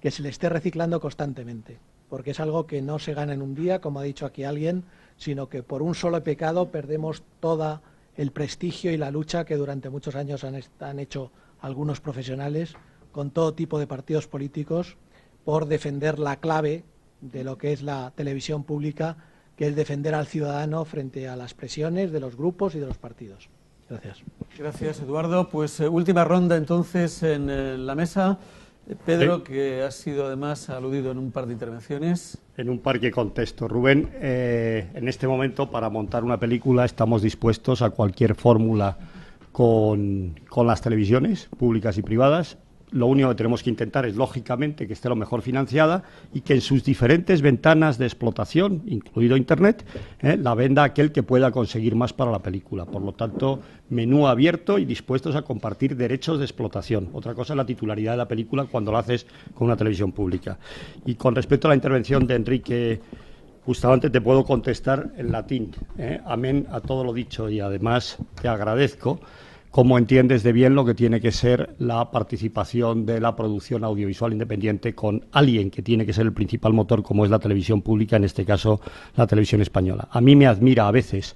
que se le esté reciclando constantemente, porque es algo que no se gana en un día, como ha dicho aquí alguien, sino que por un solo pecado perdemos todo el prestigio y la lucha que durante muchos años han hecho algunos profesionales con todo tipo de partidos políticos por defender la clave de lo que es la televisión pública, que es defender al ciudadano frente a las presiones de los grupos y de los partidos. Gracias. Gracias, Eduardo. Pues última ronda entonces en la mesa. Pedro, que ha sido además aludido en un par de intervenciones. En un par que contesto. Rubén, en este momento para montar una película estamos dispuestos a cualquier fórmula con las televisiones públicas y privadas. Lo único que tenemos que intentar es, lógicamente, que esté lo mejor financiada y que en sus diferentes ventanas de explotación, incluido Internet, la venda aquel que pueda conseguir más para la película. Por lo tanto, menú abierto y dispuestos a compartir derechos de explotación. Otra cosa es la titularidad de la película cuando lo haces con una televisión pública. Y con respecto a la intervención de Enrique, justamente te puedo contestar en latín. Amén a todo lo dicho y además te agradezco cómo entiendes de bien lo que tiene que ser la participación de la producción audiovisual independiente con alguien que tiene que ser el principal motor, como es la televisión pública, en este caso la televisión española. A mí me admira a veces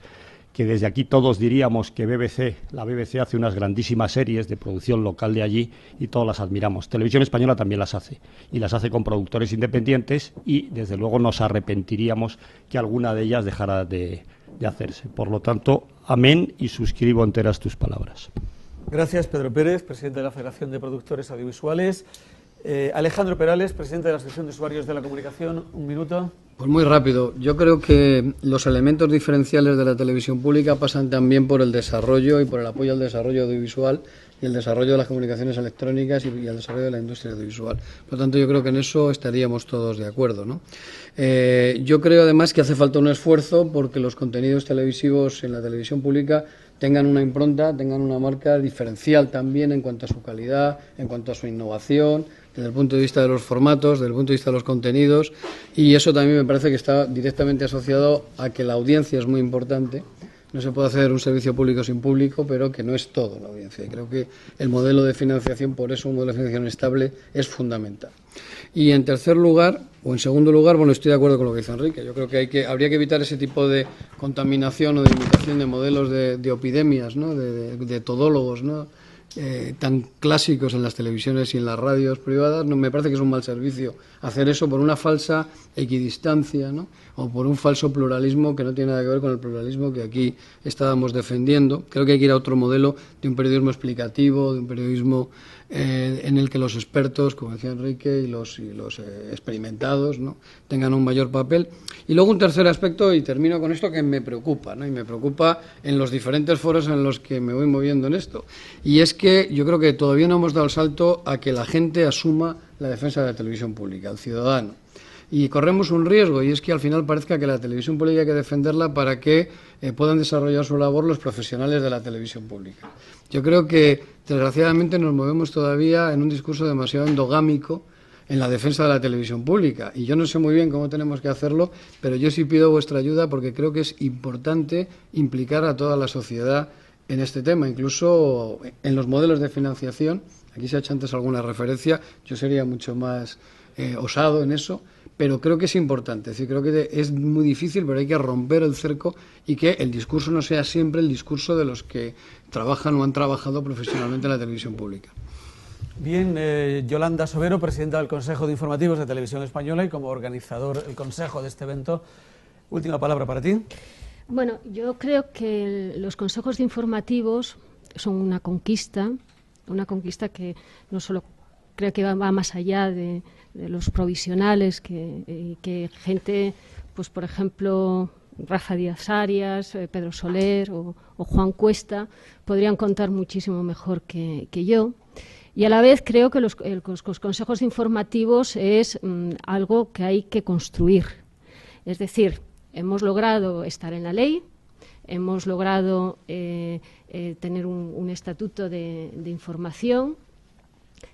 que desde aquí todos diríamos que la BBC hace unas grandísimas series de producción local de allí y todos las admiramos. Televisión Española también las hace y las hace con productores independientes y desde luego nos arrepentiríamos que alguna de ellas dejara de hacerse. Por lo tanto, amén y suscribo enteras tus palabras. Gracias, Pedro Pérez, presidente de la Federación de Productores Audiovisuales. Alejandro Perales, presidente de la Asociación de Usuarios de la Comunicación, un minuto. Pues muy rápido. Yo creo que los elementos diferenciales de la televisión pública pasan también por el desarrollo y por el apoyo al desarrollo audiovisual y el desarrollo de las comunicaciones electrónicas y el desarrollo de la industria audiovisual. Por lo tanto, yo creo que en eso estaríamos todos de acuerdo, ¿no? Yo creo además que hace falta un esfuerzo porque los contenidos televisivos en la televisión pública tengan una impronta, tengan una marca diferencial también en cuanto a su calidad, en cuanto a su innovación, desde el punto de vista de los formatos, desde el punto de vista de los contenidos, y eso también me parece que está directamente asociado a que la audiencia es muy importante. No se puede hacer un servicio público sin público, pero que no es todo la audiencia. Y creo que el modelo de financiación, por eso un modelo de financiación estable, es fundamental. Y en tercer lugar, o en segundo lugar, bueno, estoy de acuerdo con lo que dice Enrique. Yo creo que habría que evitar ese tipo de contaminación o de imitación de modelos de epidemias, ¿no? de todólogos, ¿no? Tan clásicos en las televisiones y en las radios privadas. No, me parece que es un mal servicio hacer eso por una falsa equidistancia, ¿no? O por un falso pluralismo que no tiene nada que ver con el pluralismo que aquí estábamos defendiendo. Creo que hay que ir a otro modelo de un periodismo explicativo, de un periodismo en el que los expertos, como decía Enrique, y los experimentados, ¿no? tengan un mayor papel. Y luego un tercer aspecto, y termino con esto, que me preocupa, ¿no? Y me preocupa en los diferentes foros en los que me voy moviendo en esto. Y es que yo creo que todavía no hemos dado el salto a que la gente asuma la defensa de la televisión pública, el ciudadano. Y corremos un riesgo, y es que al final parezca que la televisión pública hay que defenderla para que puedan desarrollar su labor los profesionales de la televisión pública. Yo creo que, desgraciadamente, nos movemos todavía en un discurso demasiado endogámico en la defensa de la televisión pública. Y yo no sé muy bien cómo tenemos que hacerlo, pero yo sí pido vuestra ayuda porque creo que es importante implicar a toda la sociedad en este tema, incluso en los modelos de financiación. Aquí se ha hecho antes alguna referencia, yo sería mucho más osado en eso, pero creo que es importante. Es decir, creo que es muy difícil, pero hay que romper el cerco y que el discurso no sea siempre el discurso de los que trabajan o han trabajado profesionalmente en la televisión pública. Bien, Yolanda Sobero, presidenta del Consejo de Informativos de Televisión Española y como organizador el consejo de este evento, última palabra para ti. Bueno, yo creo que los consejos de informativos son una conquista que no solo creo que va más allá de los provisionales, que gente, pues por ejemplo, Rafa Díaz Arias, Pedro Soler o Juan Cuesta podrían contar muchísimo mejor que yo. Y a la vez creo que los consejos informativos es algo que hay que construir. Es decir, hemos logrado estar en la ley, hemos logrado tener un estatuto de información.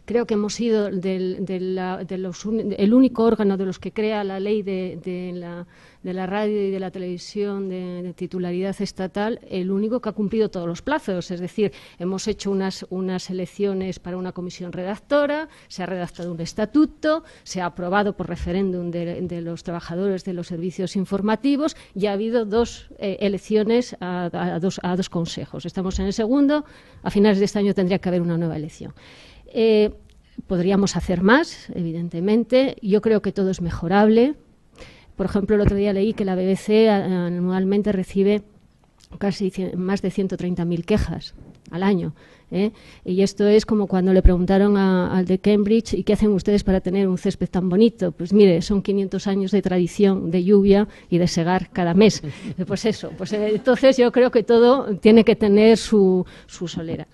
Creo que hemos sido el único órgano de los que crea la ley de la radio y de la televisión de titularidad estatal, el único que ha cumplido todos los plazos. Es decir, hemos hecho unas elecciones para una comisión redactora, se ha redactado un estatuto, se ha aprobado por referéndum de los trabajadores de los servicios informativos y ha habido dos elecciones a dos consejos. Estamos en el segundo, a finales de este año tendría que haber una nueva elección. Podríamos hacer más, evidentemente. Yo creo que todo es mejorable. Por ejemplo, el otro día leí que la BBC anualmente recibe casi más de 130.000 quejas al año. Y esto es como cuando le preguntaron al de Cambridge, ¿y qué hacen ustedes para tener un césped tan bonito? Pues mire, son 500 años de tradición de lluvia y de segar cada mes. Pues eso, entonces yo creo que todo tiene que tener su solera.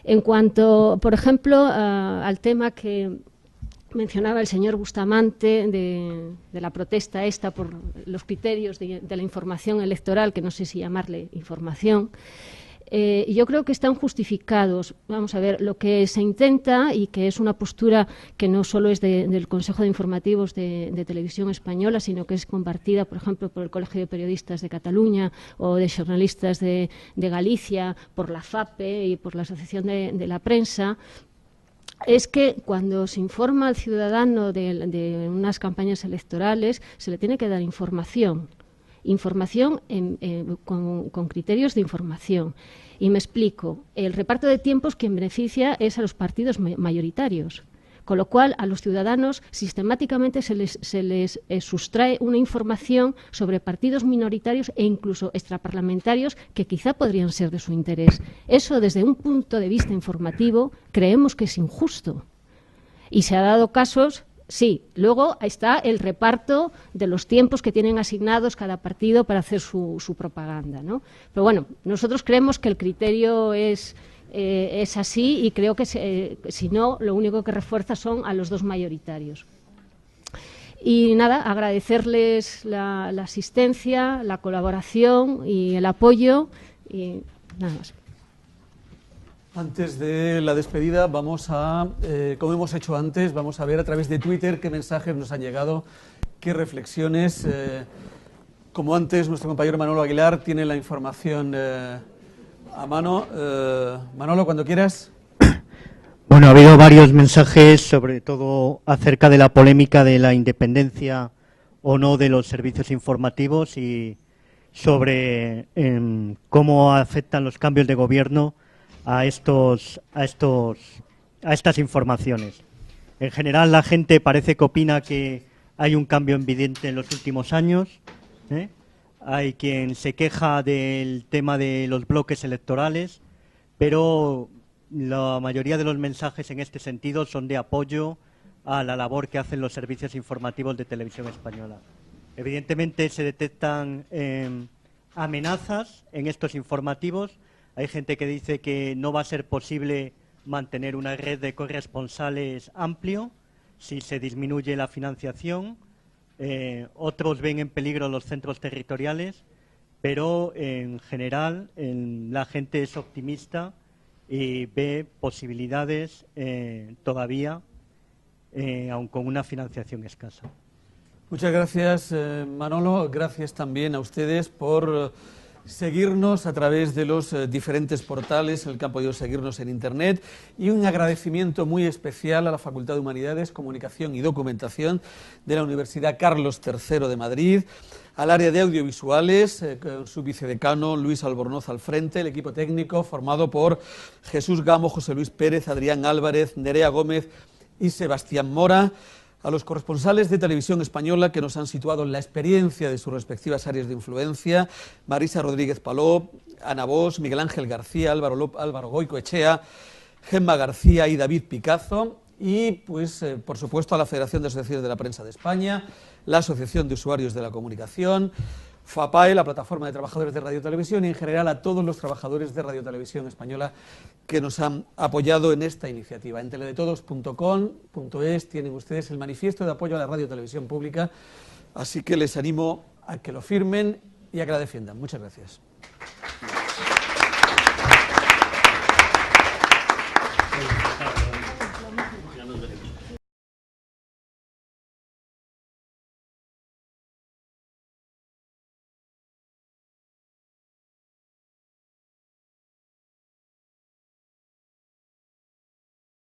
En cuanto, por ejemplo, al tema que mencionaba el señor Bustamante de la protesta esta por los criterios de la información electoral, que no sé si llamarle información, yo creo que están justificados. Vamos a ver, lo que se intenta, y que es una postura que no solo es del Consejo de Informativos de Televisión Española, sino que es compartida, por ejemplo, por el Colegio de Periodistas de Cataluña o de Jornalistas de Galicia, por la FAPE y por la Asociación de la Prensa, es que cuando se informa al ciudadano de unas campañas electorales se le tiene que dar información con criterios de información. Y me explico, el reparto de tiempos quien beneficia es a los partidos mayoritarios, con lo cual a los ciudadanos sistemáticamente se les sustrae una información sobre partidos minoritarios e incluso extraparlamentarios que quizá podrían ser de su interés. Eso, desde un punto de vista informativo, creemos que es injusto. Y se ha dado casos. Sí, luego está el reparto de los tiempos que tienen asignados cada partido para hacer su propaganda, ¿no? Pero bueno, nosotros creemos que el criterio es así y creo que si no, lo único que refuerza son a los dos mayoritarios. Y nada, agradecerles la asistencia, la colaboración y el apoyo y nada más. Antes de la despedida vamos a, como hemos hecho antes, vamos a ver a través de Twitter qué mensajes nos han llegado, qué reflexiones. Como antes, nuestro compañero Manolo Aguilar tiene la información a mano. Manolo, cuando quieras. Bueno, ha habido varios mensajes, sobre todo acerca de la polémica de la independencia o no de los servicios informativos y sobre cómo afectan los cambios de gobierno a estas informaciones. En general, la gente parece que opina que hay un cambio evidente en los últimos años. Hay quien se queja del tema de los bloques electorales, pero la mayoría de los mensajes en este sentido son de apoyo a la labor que hacen los servicios informativos de Televisión Española. Evidentemente se detectan amenazas en estos informativos. Hay gente que dice que no va a ser posible mantener una red de corresponsales amplio si se disminuye la financiación. Otros ven en peligro los centros territoriales, pero en general la gente es optimista y ve posibilidades todavía, aun con una financiación escasa. Muchas gracias, Manolo. Gracias también a ustedes por seguirnos a través de los diferentes portales en el que han podido seguirnos en Internet, y un agradecimiento muy especial a la Facultad de Humanidades, Comunicación y Documentación de la Universidad Carlos III de Madrid, al área de audiovisuales, con su vicedecano Luis Albornoz al frente, el equipo técnico formado por Jesús Gamo, José Luis Pérez, Adrián Álvarez, Nerea Gómez y Sebastián Mora, a los corresponsales de Televisión Española que nos han situado en la experiencia de sus respectivas áreas de influencia, Marisa Rodríguez Paló, Ana Bosch, Miguel Ángel García, Álvaro Goicoechea, Gemma García y David Picazo, y pues por supuesto a la Federación de Asociaciones de la Prensa de España, la Asociación de Usuarios de la Comunicación, FAPAE, la Plataforma de Trabajadores de Radio y Televisión, y en general a todos los trabajadores de Radio y Televisión Española que nos han apoyado en esta iniciativa. En teledetodos.com.es tienen ustedes el manifiesto de apoyo a la Radio y Televisión Pública, así que les animo a que lo firmen y a que la defiendan. Muchas gracias.